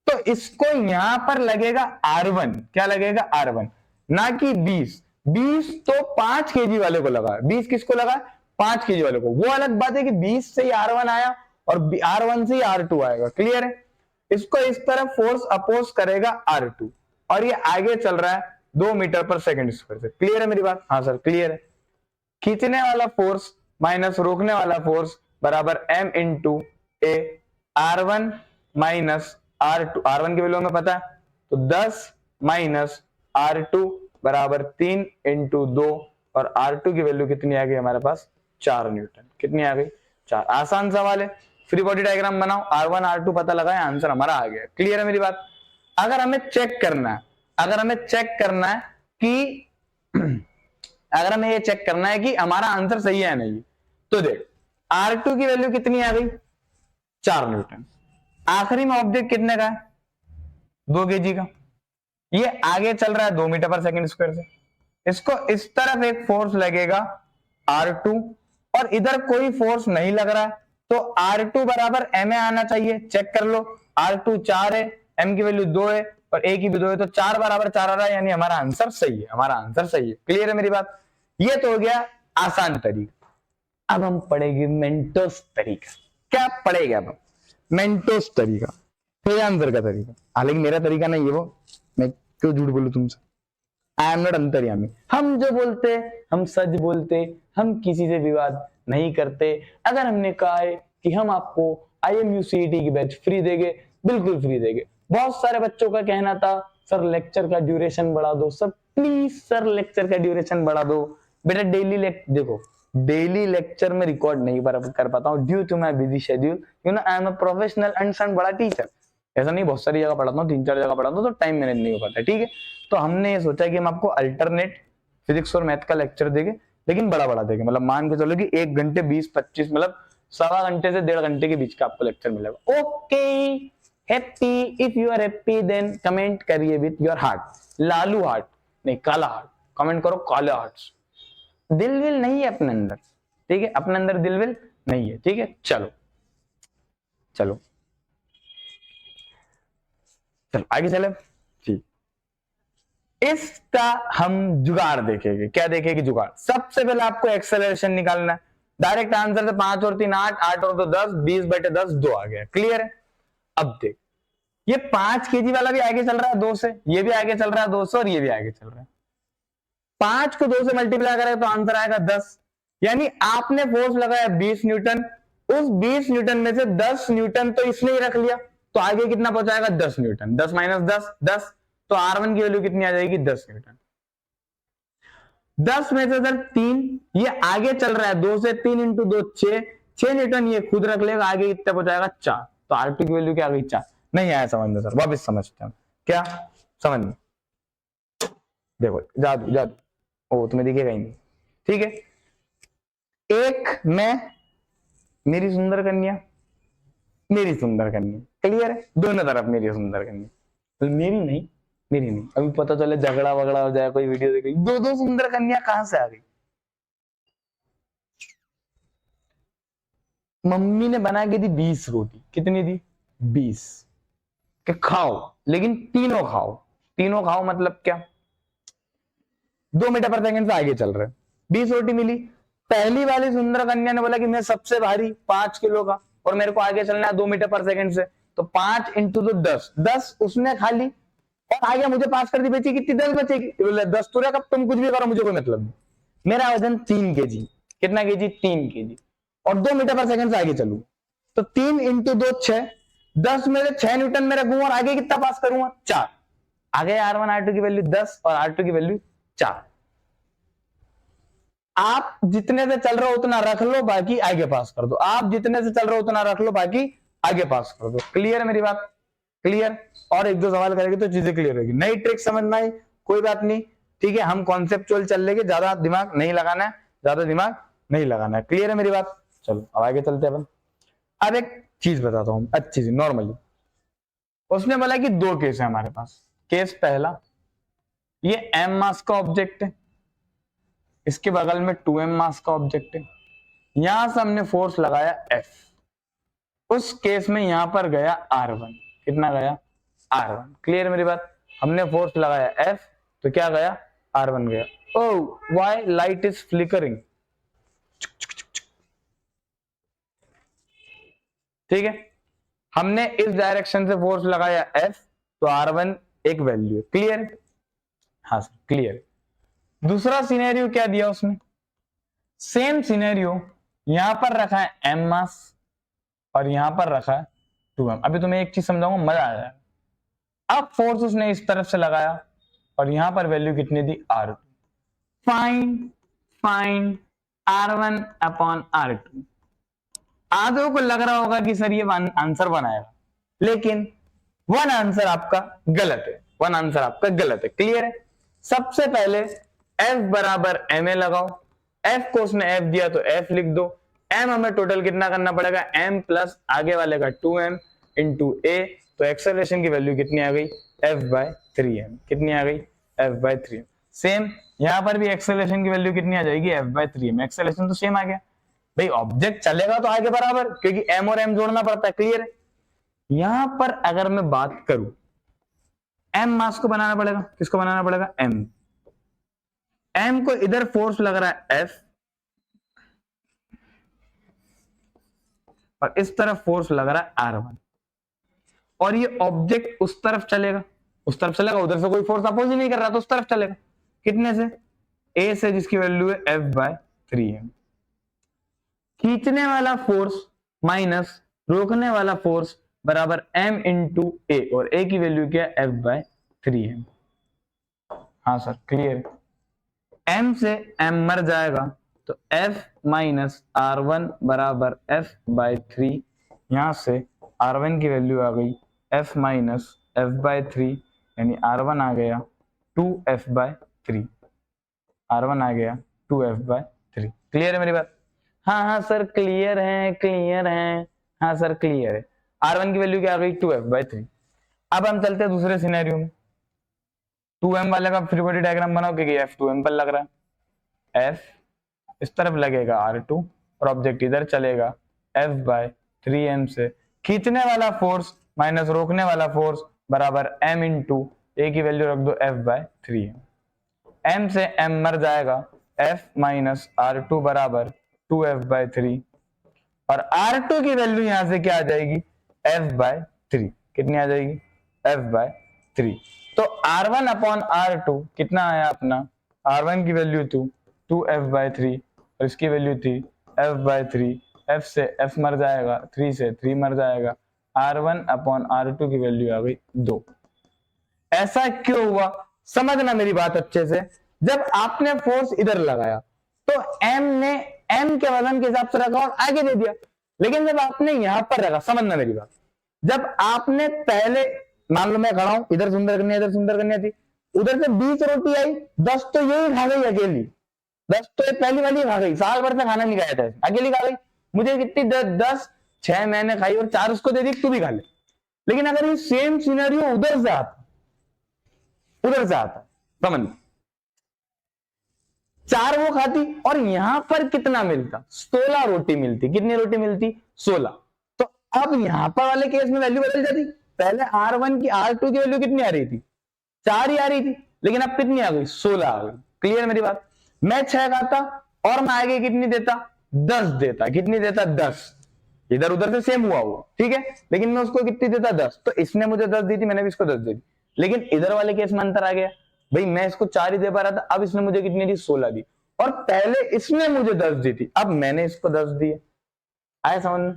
तो इसको यहां पर लगेगा R1, क्या लगेगा R1, ना कि 20 तो 5 kg वाले को लगा। 20 किसको लगा 5 kg वाले को। वो अलग बात है कि 20 से ही R1 आया और R1 से ही R2 आएगा। क्लियर है। इसको इस तरह फोर्स अपोज करेगा R2 और ये आगे चल रहा है 2 मीटर पर सेकंड स्क्वायर से। क्लियर है मेरी बात। हाँ सर क्लियर है। खींचने वाला फोर्स माइनस रोकने वाला फोर्स बराबर m इंटू ए, R1 माइनस R2, R1 की वैल्यू हमें पता है, तो 10 माइनस R2 बराबर 3 इंटू 2 और R2 की वैल्यू कितनी आ गई हमारे पास 4 न्यूटन। कितनी आ गई 4। आसान सवाल है। फ्री बॉडी डायग्राम बनाओ, R1 R2 पता लगाए, आंसर हमारा आ गया। क्लियर है मेरी बात। अगर हमें चेक करना है, अगर हमें चेक करना है कि अगर हमें ये चेक करना है कि हमारा आंसर सही है या नहीं, तो देख R2 की वैल्यू कितनी आ गई 4 न्यूटन। आखिरी में ऑब्जेक्ट कितने का है 2 kg का। ये आगे चल रहा है 2 मीटर पर सेकंड स्क्वायर से। इसको इस तरफ एक फोर्स लगेगा R2 और इधर कोई फोर्स नहीं लग रहा है, तो R2 बराबर m आना चाहिए। चेक कर लो, R2 4 है, m की वैल्यू 2 है और a की भी 2 है, तो 4 बराबर 4 आ रहा है, यानी हमारा आंसर सही है। हमारा आंसर सही है। क्लियर है मेरी बात। ये तो हो गया आसान तरीका। अब हम पढ़ेंगे मेंटोस तरीका। क्या पढ़ेगा अब मेंटोस तरीका, फिर आंसर का तरीका। हालांकि मेरा तरीका नहीं है वो, मैं क्यों झूठ बोलूं तुमसे। आई एम नॉट अंतर्यामी। हम जो बोलते हम सच बोलते, हम किसी से विवाद नहीं करते। अगर हमने कहा है कि हम आपको IMUCET की बैच फ्री देंगे, बिल्कुल फ्री देंगे। बहुत सारे बच्चों का कहना था सर लेक्चर का ड्यूरेशन बढ़ा दो, सर प्लीज सर लेक्चर का ड्यूरेशन बढ़ा दो। बेटा देखो डेली लेक्चर में रिकॉर्ड नहीं कर पाता हूँ due to my busy schedule. You know I am a professional and बड़ा टीचर। ऐसा नहीं, बहुत सारी जगह पढ़ाता हूँ, 3-4 जगह पढ़ाता हूँ, तो टाइम मैनेज नहीं हो पाता। ठीक है, तो हमने ये सोचा कि हम आपको अल्टरनेट फिजिक्स और मैथ का लेक्चर देंगे, लेकिन बड़ा देंगे। मतलब मान के चलो कि 1 घंटे 20-25 मतलब सवा घंटे से 1.5 घंटे के बीच का आपको लेक्चर मिलेगा। Okay, happy. If you are happy then comment करिए विथ योर हार्ट। लालू हार्ट नहीं, काला हार्ट। कमेंट करो काले हार्ट। दिल विल नहीं है अपने अंदर, ठीक है, अपने अंदर दिल विल नहीं है। ठीक है, चलो चलो चलो आगे चले। ठीक, इसका हम जुगाड़ देखेंगे। क्या देखेंगे जुगाड़। सबसे पहले आपको एक्सेलरेशन निकालना है। डायरेक्ट आंसर से 5 और 3 8, 8 और 2 10, 20/10 2 आ गया। क्लियर है। अब देख, ये 5 kg वाला भी आगे चल रहा है 2 से, ये भी आगे चल रहा है 2 से और ये भी आगे चल रहा है। 5 को 2 से मल्टीप्लाई करेगा तो आंसर आएगा 10। यानी आपने फोर्स लगाया 20 न्यूटन, उस 20 न्यूटन में से 10 न्यूटन तो इसने ही रख लिया, तो आगे कितना पहुंचाएगा 10 न्यूटन। 10 माइनस 10 10, तो R1 की वैल्यू कितनी आ जाएगी 10 न्यूटन। 10 में से सर 3, ये आगे चल रहा है 2 से, 3 इंटू 2 6 न्यूटन ये खुद रख लेगा, आगे कितना पहुंचाएगा 4, तो R2 की वैल्यू क्या आ गई 4। नहीं आया समझ में सर, वापस समझते हैं। क्या समझ में, देखो जादू जादू, ओ तुम्हें दिखेगा ही नहीं। ठीक है, एक मैं, मेरी सुंदर कन्या, मेरी सुंदर कन्या। क्लियर है, दोनों तरफ मेरी सुंदर कन्या। तो मेरी नहीं, अभी पता चले झगड़ा वगड़ा हो जाए, कोई वीडियो देखे, दो सुंदर कन्या कहां से आ गई। मम्मी ने बना के दी 20 रोटी। कितनी दी 20, के खाओ, लेकिन तीनों खाओ मतलब क्या 2 मीटर पर सेकंड से आगे चल रहे। 20 रोटी मिली। पहली वाली सुंदर कन्या ने बोला कि मैं सबसे भारी 5 किलो का और मेरे को आगे चलना है 2 मीटर पर सेकंड से, तो 5 इंटू 10 उसने खा ली और आगे मुझे पास कर दी। बची कितनी 10 बचेगी। 10 तो कब तुम कुछ भी करो मुझे कोई मतलब नहीं। मेरा वजन 3 kg, कितना केजी, 3 केजी, और 2 मीटर पर सेकंड से आगे चलूँ तो 3 इंटू 2 6, 10 में से 6 न्यूटन में रखूंगा और आगे कितना पास करूंगा, 4। आगे R1 R2 की वैल्यू 10 और R2 की वैल्यू 4। आप जितने से चल रहे हो उतना रख लो, बाकी आगे पास कर दो। आप जितने से चल रहे हो उतना रख लो, बाकी आगे पास कर दो। क्लियर है मेरी बात, क्लियर? और एक दो सवाल करेंगे तो चीजें क्लियर होगी। नई ट्रिक समझना है, कोई बात नहीं, ठीक है, हम कॉन्सेप्चुअल चल लेंगे, ज्यादा दिमाग नहीं लगाना है, ज्यादा दिमाग नहीं लगाना है। क्लियर है मेरी बात? चलो अब आगे चलते हैं अपन। अब एक चीज बताता हूं अच्छी सी नॉर्मली। उसने बोला कि 2 केस है हमारे पास। केस पहला, ये m मास का ऑब्जेक्ट है, इसके बगल में 2m मास का ऑब्जेक्ट है, यहां से हमने फोर्स लगाया F। उस केस में यहां पर गया R1, कितना गया, R1। क्लियर मेरी बात? हमने फोर्स लगाया F तो क्या गया, R1 गया। Oh why light is flickering, ठीक है, हमने इस डायरेक्शन से फोर्स लगाया F तो R1 एक वैल्यू है। क्लियर? हाँ सर क्लियर। दूसरा सिनेरियो क्या दिया उसने, सेम सिनेरियो, यहां पर रखा है m मास और यहां पर रखा है 2m। अभी तुम्हें एक चीज समझाऊंगा, मजा आ जाएगा। अब फोर्स उसने इस तरफ से लगाया और यहां पर वैल्यू कितनी दी, R2। Find R1 upon R2। आधों को लग रहा होगा कि सर ये आंसर बनाएगा, लेकिन वन आंसर आपका गलत है, वन आंसर आपका गलत है। क्लियर है? सबसे पहले F बराबर ma लगाओ, F को उसने F दिया तो F लिख दो। m हमें टोटल कितना करना पड़ेगा, m प्लस आगे वाले का 2m इंटू a, तो एक्सेलरेशन की वैल्यू कितनी आ गई, F/3m। कितनी आ गई, F/3m। सेम यहां पर भी एक्सेलरेशन की वैल्यू कितनी आ जाएगी, F/3m। एक्सेलरेशन तो सेम आ गया भाई, ऑब्जेक्ट चलेगा तो आगे बराबर, क्योंकि m और m जोड़ना पड़ता है। क्लियर है? यहां पर अगर मैं बात करूं, m मास को बनाना पड़ेगा, किसको बनाना पड़ेगा, m को इधर फोर्स लग रहा है F और इस तरफ फोर्स लग रहा है R1, और ये ऑब्जेक्ट उस तरफ चलेगा, उस तरफ चलेगा, उधर से कोई फोर्स अपोज ही नहीं कर रहा तो उस तरफ चलेगा। कितने से, a से, जिसकी वैल्यू है F/3m। खींचने वाला फोर्स माइनस रोकने वाला फोर्स बराबर m इंटू a, और a की वैल्यू क्या है, F/3m। हाँ सर क्लियर। m से m मर जाएगा तो F माइनस R1 बराबर F/3। यहां से R1 की वैल्यू आ गई F माइनस F/3, यानी R1 आ गया 2F/3। R1 आ गया 2F/3। क्लियर है मेरी बात? हाँ हाँ सर क्लियर है, क्लियर है, हाँ सर क्लियर है। R1 की वैल्यू क्या आ गई, 2F/3। अब हम चलते हैं दूसरे सिनेरियो में। 2m वाले का फ्री बॉडी डायग्राम बनाओ, क्योंकि F 2m पर लग रहा है। F इस तरफ लगेगा R2 और ऑब्जेक्ट इधर चलेगा F/3m से। खींचने वाला फोर्स माइनस रोकने वाला फोर्स बराबर m इंटू a की वैल्यू रख दो F/3m। m से m मर जाएगा, F माइनस R2 बराबर 2F/3, और R2 की वैल्यू यहां से क्या आ जाएगी, F/3। कितनी आ जाएगी, F/3। तो R1 अपॉन R2 कितना आया अपना, R1 की वैल्यू 2F/3 और इसकी वैल्यू थी F/3। F से F मर जाएगा, 3 से 3 मर जाएगा, R1 अपॉन R2 की वैल्यू आ गई 2। ऐसा क्यों हुआ, समझना मेरी बात अच्छे से। जब आपने फोर्स इधर लगाया तो m ने m के वजन के हिसाब से रखा और आगे दे दिया, लेकिन जब आपने यहां पर रखा, समझना मेरी बात, जब आपने पहले, मान लो मैं खड़ा हूं, इधर सुंदर कन्या, इधर सुंदर कन्या थी, उधर से 20 रोटी आई, 10 तो यही खा गई अकेली, 10 तो पहली वाली खा गई, साल भर से खाना नहीं खाया था, अकेली खा गई। मुझे कितनी 10 6 मैंने खाई और 4 उसको दे दी, तू भी खा ले। लेकिन अगर ये सेम सिनेरियो उधर से आता, उधर से आता, समझ, 4 वो खाती और यहां पर कितना मिलता, 16 रोटी मिलती। कितनी रोटी मिलती, 16। तो अब यहां पर वाले केस में वैल्यू बदल जाती। पहले R1 की, R2 की वैल्यू कितनी आ रही थी, 4 ही आ रही थी, लेकिन अब कितनी आ गई, 16 आ गई। क्लियर मेरी बात? मैं 6 खाता और मैं आगे कितनी देता, 10 देता। कितनी देता, 10। इधर उधर से सेम हुआ वो, ठीक है, लेकिन मैं उसको कितनी देता, 10। तो इसने मुझे 10 दी थी, मैंने भी इसको 10 दे दी, लेकिन इधर वाले केस में अंतर आ गया भाई, मैं इसको 4 ही दे पा रहा था, अब इसने मुझे कितनी दी, 16 दी। और पहले इसने मुझे 10 दी थी, अब मैंने इसको 10 दिए। आया समझ में?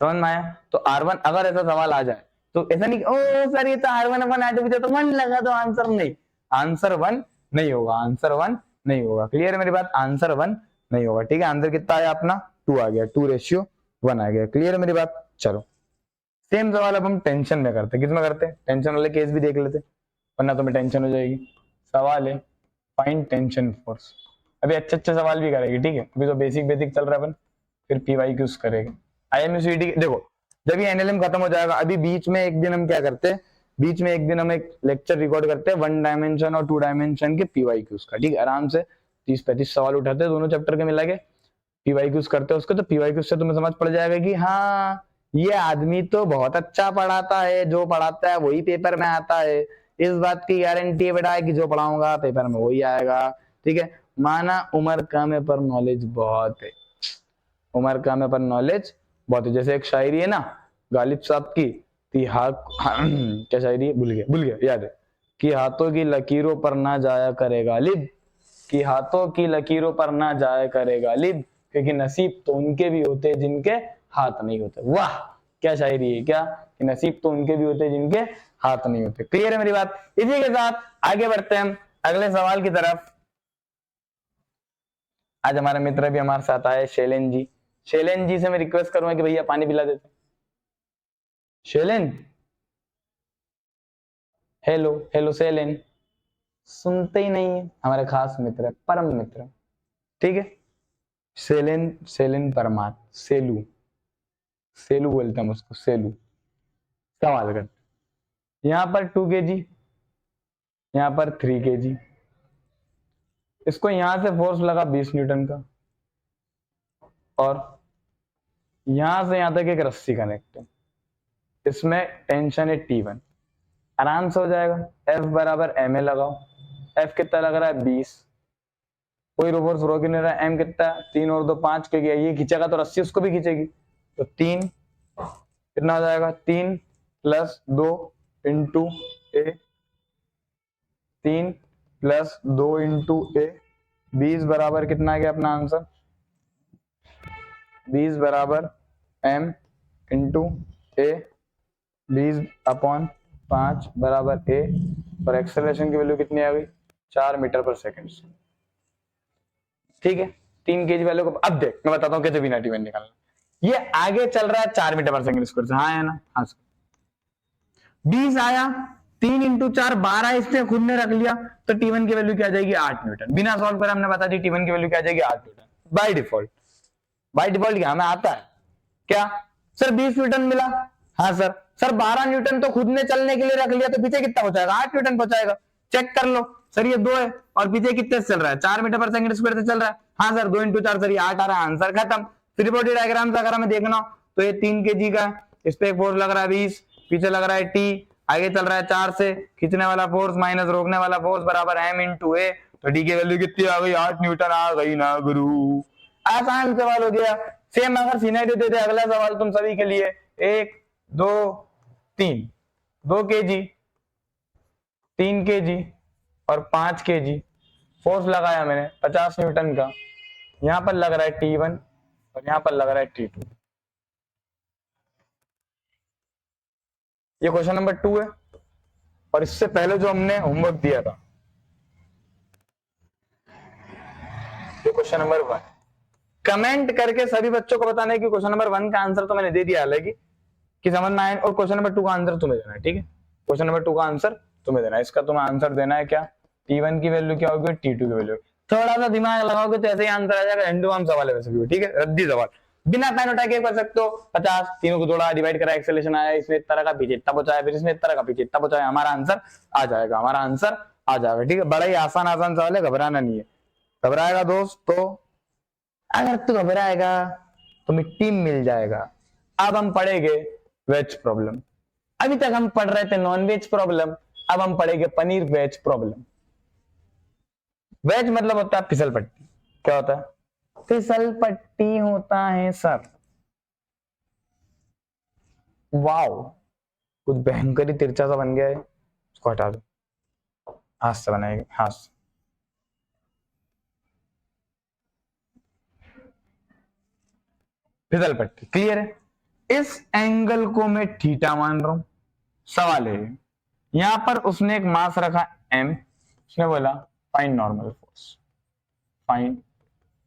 समझ में आया? तो R1 अगर ऐसा सवाल आ जाए तो ऐसा नहीं ओ सर ये तो R1 अपन आगे पूछा तो 1 लगा तो आंसर नहीं, आंसर 1 नहीं होगा, आंसर 1 नहीं होगा। क्लियर है मेरी बात? आंसर 1 नहीं होगा। ठीक है, आंसर कितना आया अपना? 2 आ गया, 2:1 आ गया। क्लियर है मेरी बात? चलो सेम सवाल अब हम टेंशन में करते हैं। किस में करते हैं? टेंशन वाले केस भी देख लेते, वरना तुम्हें टेंशन हो जाएगी। सवाल है फाइंड टेंशन फोर्स। अभी अच्छे अच्छे सवाल भी करेगी, ठीक है? अभी तो बेसिक बेसिक चल रहा है अपन, फिर PYQs करेंगे। IMUCD देखो, जब ये NLM खत्म हो जाएगा, अभी बीच में एक दिन हम क्या करते हैं, बीच में एक दिन हम एक लेक्चर रिकॉर्ड करते हैं 1 डायमेंशन और 2 डायमेंशन के PYQs का। ठीक है, आराम से 30-35 सवाल उठाते हैं दोनों चैप्टर के मिला के, PYQs करते हैं उसको। तो PYQs से तुम्हें समझ पड़ जाएगा कि हाँ ये आदमी तो बहुत अच्छा पढ़ाता है, जो पढ़ाता है वही पेपर में आता है, इस बात की गारंटी है बेटा कि जो पढ़ाऊंगा पेपर में वही आएगा। ठीक है, माना उम्र कम है पर नॉलेज बहुत है, उम्र कम है पर नॉलेज बहुत है। जैसे एक शायरी है ना गालिब साहब की, क्या शायरी है, भूल गया, याद है कि हाथों की लकीरों पर ना जाया करे गालिब, कि हाथों की लकीरों पर ना जाया करे गालिब, क्योंकि नसीब तो उनके भी होते जिनके हाथ नहीं होते। वाह क्या शायरी है, क्या कि नसीब तो उनके भी होते जिनके हाथ नहीं होते। क्लियर है मेरी बात? इसी के साथ आगे बढ़ते हैं हम अगले सवाल की तरफ। आज हमारे मित्र भी हमारे साथ आए, शैलेन जी। शैलेन जी से मैं रिक्वेस्ट करूंगा कि भैया पानी पिला देते। शैलेन, हेलो हेलो शैलेन, सुनते ही नहीं है। हमारे खास मित्र है, परम मित्र। ठीक है, शैलेन, शैलेन परमार, सेलू, सेलू बोलते हम उसको, सेलू। सवाल कर, यहाँ पर 2 kg, यहाँ पर 3 kg, इसको यहां से फोर्स लगा 20 न्यूटन का, और यहां से यहां तक एक रस्सी कनेक्ट है, इसमें टेंशन है T1। आराम से हो जाएगा। F बराबर ma लगाओ। F कितना लग रहा है? 20। कोई फोर्स रोक ही नहीं रहा। M कितना है? 3 और 2 5 के गया, ये खींचेगा तो रस्सी उसको भी खींचेगी, तो 3 कितना हो जाएगा? 3 + 2 इंटू ए, 3 + 2 इंटू ए, 20 बराबर कितना आ गया अपना आंसर? 20 बराबर m इंटू ए, 20/5 बराबर ए, और एक्सेलरेशन की वैल्यू कितनी आ गई? 4 मीटर पर सेकंड। ठीक है, 3 kg वाले को अब देख मैं बताता हूँ कैसे बिना T1 निकालना। ये आगे चल रहा है 4 मीटर पर सेकंड स्क्वायर से, हाँ है ना? हाँ 20 आया, 3 इंटू 4 12 इसने खुद ने रख लिया, तो T1 की वैल्यू क्या आ जाएगी? 8 न्यूटन। बिना सॉल्व करे हमने बता दी T1 की वैल्यू क्या आ जाएगी? 8 newton by default. By default क्या हमें आता है क्या? सर 20 न्यूटन मिला, हाँ सर। सर 12 न्यूटन तो खुद ने चलने के लिए रख लिया, तो पीछे कितना पहुंचाएगा? 8 न्यूटन पहुंचाएगा। चेक कर लो सर, ये 2 है और पीछे कितने से चल रहा है? 4 मीटर पर सेकंड स्क्वायर से चल रहा है। हाँ सर, 2 इंटू 4 सर ये 8 आ रहा है, आंसर खत्म। फ्री बॉडी डायग्राम से अगर हमें देखना हो तो ये 3 kg का, इस पे फोर्स लग रहा है 20, पीछे लग रहा है T, आगे चल रहा है 4 से, खींचने वाला फोर्स माइनस रोकने वाला फोर्स बराबर m इंटू ए, तो डी की वैल्यू कितनी आ गई? 8 न्यूटन आ गई ना गुरु। आसान सवाल हो गया। सेम अगर सिनेरियो दे दे अगला सवाल तुम सभी के लिए, 1 2 3, 2 kg, 3 kg और 5 kg, फोर्स लगाया मैंने 50 न्यूटन का, यहां पर लग रहा है T1 और यहां पर लग रहा है T2। ये क्वेश्चन नंबर 2 है, और इससे पहले जो हमने होमवर्क दिया था ये क्वेश्चन नंबर 1। कमेंट करके सभी बच्चों को बताना है कि क्वेश्चन नंबर 1 का आंसर तो मैंने दे दिया हालांकि, कि समझ में आए, और क्वेश्चन नंबर 2 का आंसर तुम्हें देना है। ठीक है, क्वेश्चन नंबर 2 का आंसर तुम्हें देना है। इसका तुम्हें आंसर देना है क्या? T1 की वैल्यू क्या होगी, T2 की वैल्यू। थोड़ा सा दिमाग लगाओगे तो ऐसे ही आंसर आ जाएगा। हिंदुआम सवाल है वैसे भी, ठीक है, रद्दी सवाल, बिना पेन उठा के कर सकते हो। 50 तीनों को जोड़ा, डिवाइड करा, एक्सेलरेशन आया, इसने इस तरह का पीछे इतना पहुंचाया, फिर इसने इस तरह का पीछे इतना पहुंचाया, हमारा आंसर आ जाएगा, हमारा आंसर आ जाएगा। ठीक है, बड़ा ही आसान आसान सवाल है, घबराना नहीं है। घबराएगा दोस्त तो, अगर तू घबराएगा तो मिट्टी में मिल जाएगा। अब हम पढ़ेंगे वेज प्रॉब्लम। अभी तक हम पढ़ रहे थे नॉन वेज प्रॉब्लम, अब हम पढ़ेंगे पनीर वेज प्रॉब्लम। वेज मतलब होता है फिसल पट्टी। क्या होता है? फिसल पट्टी होता है सर। वाओ, कुछ भयंकर ही तिरछा सा बन गया है, उसको हटा दो। हाथ से बनाएंगे, हाथ से। फिसल पट्टी, क्लियर है। इस एंगल को मैं थीटा मान रहा हूं। सवाल है यहां पर उसने एक मास रखा m, उसने बोला find normal force, find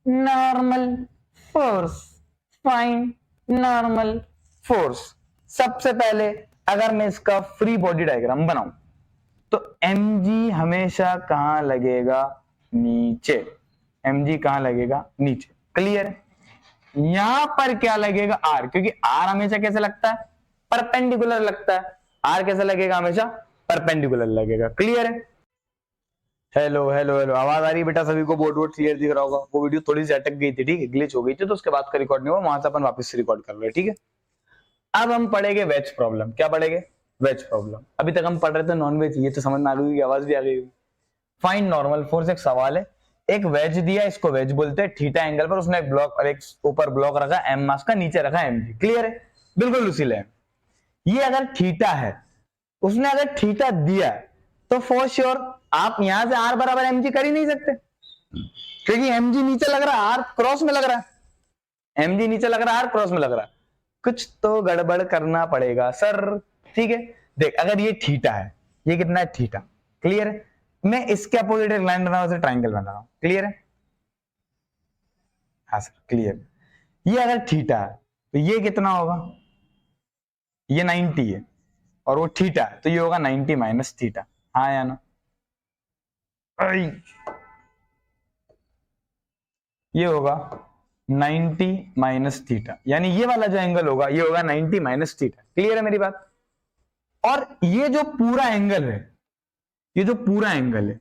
normal force, find normal force. सबसे पहले अगर मैं इसका फ्री बॉडी डायग्राम बनाऊं तो mg हमेशा कहां लगेगा, नीचे। mg कहां लगेगा, नीचे, क्लियर है। यहां पर क्या लगेगा, r, क्योंकि r हमेशा कैसे लगता है, परपेंडिकुलर लगता है। r कैसे लगेगा, हमेशा परपेंडिकुलर लगेगा, क्लियर है। हेलो हेलो हेलो, आवाज आ रही है बेटा सभी को, बोर्ड वोर्ड क्लियर दिख रहा होगा। वो वीडियो थोड़ी सी अटक गई थी, ठीक है, ग्लिच हो गई थी, तो उसके बाद का रिकॉर्ड नहीं हुआ, वहां से अपन वापस से रिकॉर्ड कर रहे हैं, ठीक है। अब हम पढ़ेंगे वेज प्रॉब्लम। क्या पढ़ेंगे, वेज प्रॉब्लम। अभी तक हम पढ़ रहे थे नॉन वेज, ये तो समझ में आ गई, आवाज भी आ गई। फाइंड नॉर्मल फोर्स एक सवाल है, एक वेज दिया, इसको वेज बोलते हैं, थीटा एंगल पर उसने एक ब्लॉक और एक ऊपर ब्लॉक रखा एम मास का, नीचे रखा एम जी, क्लियर है, बिल्कुल उसी ले। ये अगर थीटा है, उसने अगर थीटा दिया तो फॉर श्योर आप यहां से आर बराबर एम जी कर ही नहीं सकते, क्योंकि एम जी नीचे लग रहा है, आर क्रॉस में लग रहा है। एम जी नीचे लग रहा है, आर क्रॉस में लग रहा है, कुछ तो गड़बड़ करना पड़ेगा सर, ठीक है। देख अगर ये थीटा है, ये कितना है, थीटा, क्लियर है। मैं इसके अपोजिट एक लाइन बना रहा हूं, ट्राइंगल बना रहा हूं, क्लियर है, हाँ सर क्लियर। ये अगर थीटा है तो ये कितना होगा, ये 90 है, और वो थीटा है तो ये होगा 90 माइनस थीटा, हाँ या ना। ये होगा 90 माइनस थीटा, यानी ये वाला जो एंगल होगा ये होगा 90 माइनस थीटा, क्लियर है मेरी बात। और ये जो पूरा एंगल है, ये जो पूरा एंगल है,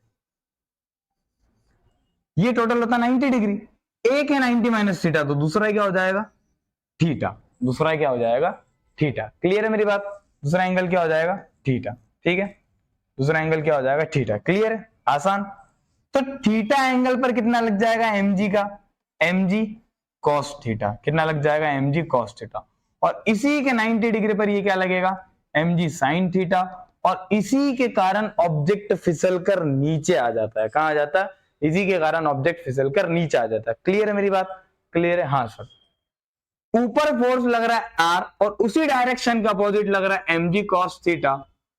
ये टोटल होता 90 डिग्री। एक है 90 माइनस थीटा, तो दूसरा क्या हो जाएगा, थीटा। दूसरा क्या हो जाएगा, थीटा, क्लियर है मेरी बात। दूसरा एंगल क्या हो जाएगा, थीटा, ठीक है। दूसरा एंगल क्या हो जाएगा, थीटा, क्लियर है, आसान। तो थीटा एंगल पर कितना लग जाएगा, mg का, mg cos थीटा, कितना लग जाएगा, mg cos थीटा। और इसी के 90 डिग्री पर ये क्या लगेगा, mg sin थीटा। और इसी के कारण ऑब्जेक्ट फिसल कर नीचे आ जाता है, कहां आ जाता है, इसी के कारण ऑब्जेक्ट फिसल कर नीचे आ जाता है, क्लियर है मेरी बात, क्लियर है, हाँ सर। ऊपर फोर्स लग रहा है आर और उसी डायरेक्शन का अपोजिट लग रहा है mg cos थीटा,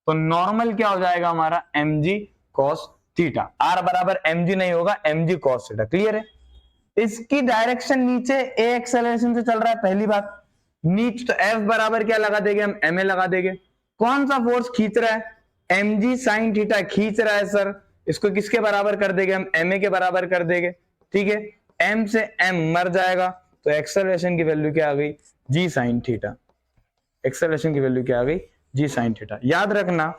तो नॉर्मल क्या हो जाएगा हमारा, mg cos थीटा। आर बराबर mg नहीं होगा, mg cos थीटा, क्लियर है। इसकी डायरेक्शन नीचे ए एक्सेलरेशन से चल रहा है, पहली बात। नीचे तो F बराबर क्या लगा देंगे हम, ma लगा देंगे। कौन सा फोर्स खींच रहा है, mg sin थीटा खींच रहा है सर, इसको किसके बराबर कर देंगे हम, ma के बराबर कर देंगे, ठीक है। m से m मर जाएगा, तो एक्सेलरेशन की वैल्यू क्या आ गई, g sin थीटा। एक्सेलरेशन की वैल्यू क्या आ गई, g sin थीटा। याद रखना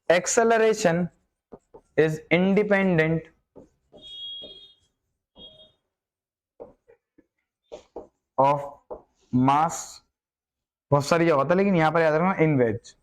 acceleration is independent of mass, बहुत सारी जगह होता है लेकिन यहां पर याद रखना इन वेज,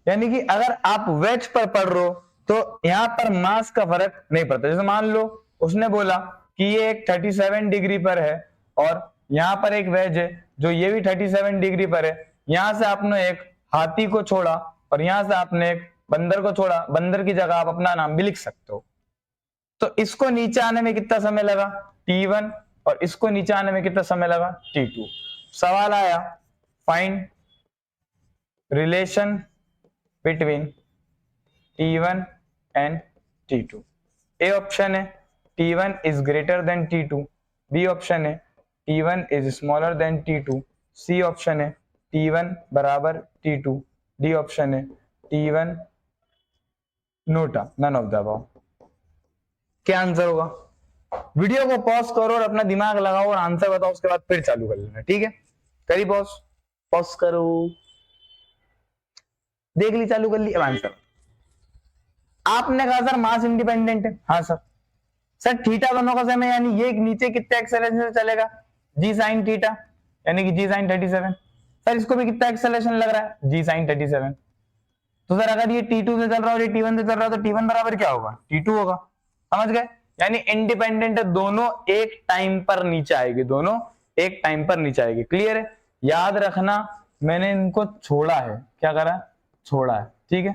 यानी कि अगर आप वेज पर पढ़ रहे हो तो यहां पर मास का फर्क नहीं पड़ता। जैसे मान लो उसने बोला कि ये एक 37 डिग्री पर है और यहां पर एक वेज है जो ये भी 37 डिग्री पर है, यहां से आपने एक हाथी को छोड़ा और यहां से आपने एक बंदर को छोड़ा, बंदर की जगह आप अपना नाम भी लिख सकते हो। तो इसको नीचे आने में कितना समय लगा, t1, और इसको नीचे आने में कितना समय लगा, t2। सवाल आया find relation between t1 and t2। A option है t1 is greater than t2, B option है t1 is smaller than t2, C option है t1 बराबर t2, डी ऑप्शन है t1 NOTA none of the above. क्या answer होगा, video को pause करो और अपना दिमाग लगाओ और आंसर बताओ, उसके बाद फिर चालू कर लेना, ठीक है। करी पॉज, पॉज करो, देख ली, चालू कर ली, अब आंसर। आपने कहा सर मास इंडिपेंडेंट है, हाँ सर। सर थीटा दोनों का सेम है, यानी ये नीचे कितने एक्सेलरेशन से चलेगा, जी साइन थीटा, यानी कि जी साइन 37। सर इसको भी कितना एक्सेलरेशन लग रहा है, जी साइन 37। तो सर अगर ये T2 से चल रहा है और ये T1 से चल रहा है तो T1 बराबर क्या होगा, T2 होगा, समझ गए। यानी इंडिपेंडेंट है, दोनों एक टाइम पर नीचे आएगी, दोनों एक टाइम पर नीचे आएगी, क्लियर है। याद रखना मैंने इनको छोड़ा है, क्या करा, छोड़ा है, ठीक है।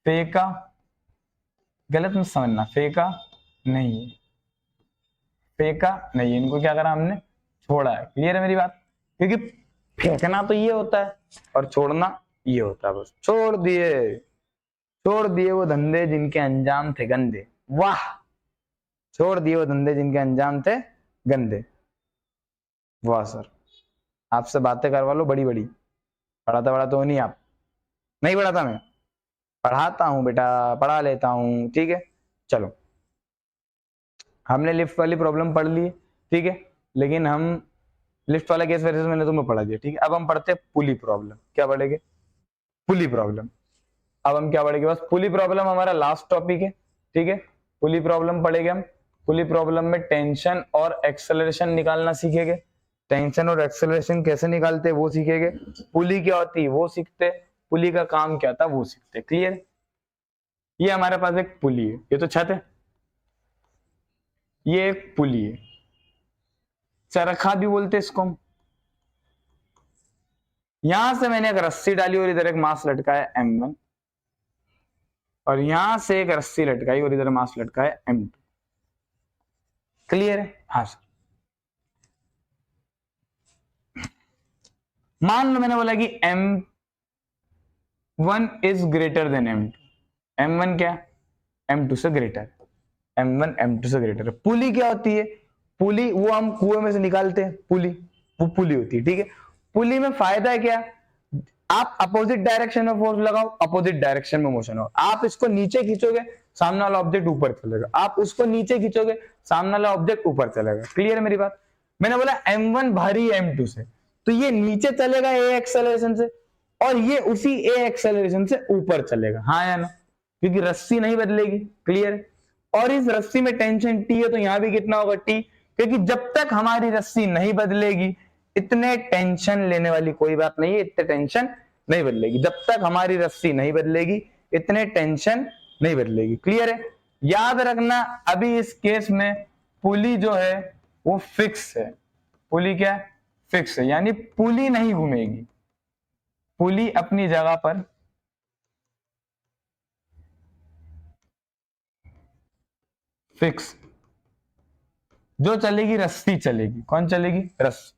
फेंका, गलत मत समझना, फेंका नहीं, फेंका नहीं, इनको क्या करा हमने, छोड़ा है। क्लियर है मेरी बात? क्योंकि फेंकना तो ये होता है और छोड़ना ये होता है। बस छोड़ दिए वो धंधे जिनके अंजाम थे गंदे। वाह, छोड़ दिए वो धंधे जिनके अंजाम थे गंदे। वाह सर, आपसे बातें करवा लो बड़ी बड़ी, पढ़ाता हो नहीं आप? नहीं पढ़ाता मैं? पढ़ाता हूं बेटा, पढ़ा लेता हूं। ठीक है, चलो हमने लिफ्ट वाली प्रॉब्लम पढ़ ली, ठीक है, लेकिन हम लिफ्ट वाला केस वैसे मैंने तुम्हें पढ़ा दिया, ठीक है। अब हम पढ़ते हैं पुली प्रॉब्लम। क्या पढ़ेंगे? पुली प्रॉब्लम। अब हम क्या पढ़ेंगे? बस पुली प्रॉब्लम हमारा लास्ट टॉपिक है, ठीक है। पुली प्रॉब्लम पढ़ेंगे हम। पुली प्रॉब्लम में टेंशन और एक्सेलरेशन निकालना सीखेंगे। टेंशन और एक्सेलरेशन कैसे निकालते वो सीखेंगे। पुली क्या होती है वो सीखते, पुली का काम क्या था वो सीखते। क्लियर? ये हमारे पास एक पुली है, ये तो छत है, ये एक पुली है, चरखा भी बोलते इसको हम। यहां से मैंने एक रस्सी डाली और इधर एक मास लटकाया M1, और यहां से एक रस्सी लटकाई और इधर मास लटकाया M2। क्लियर है? हाँ सर। मान लो मैंने बोला कि M1 is greater then M2। M1 क्या? M2 से ग्रेटर। M1 M2 से ग्रेटर। पुली क्या होती है? पुली वो हम कुएं में से निकालते हैं, पुली, वो पुली होती है, ठीक है। पुली में फायदा है क्या? आप अपोजिट डायरेक्शन में फोर्स लगाओ, अपोजिट डायरेक्शन में मोशन हो। आप इसको नीचे खींचोगे, सामने वाला ऑब्जेक्ट ऊपर चलेगा। आप उसको नीचे खींचोगे, सामने वाला ऑब्जेक्ट ऊपर चलेगा। क्लियर है मेरी बात? मैंने बोला M1 भारी है M2 से, तो ये नीचे चलेगा ए एक्सेलरेशन से, और ये उसी ए एक्सेलरेशन से ऊपर चलेगा। हाँ या ना? क्योंकि रस्सी नहीं बदलेगी। क्लियर? और इस रस्सी में टेंशन टी है, तो यहां भी कितना होगा? टी। क्योंकि जब तक हमारी रस्सी नहीं बदलेगी, इतने टेंशन लेने वाली कोई बात नहीं है, इतने टेंशन नहीं बदलेगी। जब तक हमारी रस्सी नहीं बदलेगी, इतने टेंशन नहीं बदलेगी। क्लियर है? याद रखना, अभी इस केस में पुली जो है वो फिक्स है। पुली क्या? फिक्स है, यानी पुली नहीं घूमेगी। पुली अपनी जगह पर फिक्स। जो चलेगी रस्सी चलेगी। कौन चलेगी? रस्सी।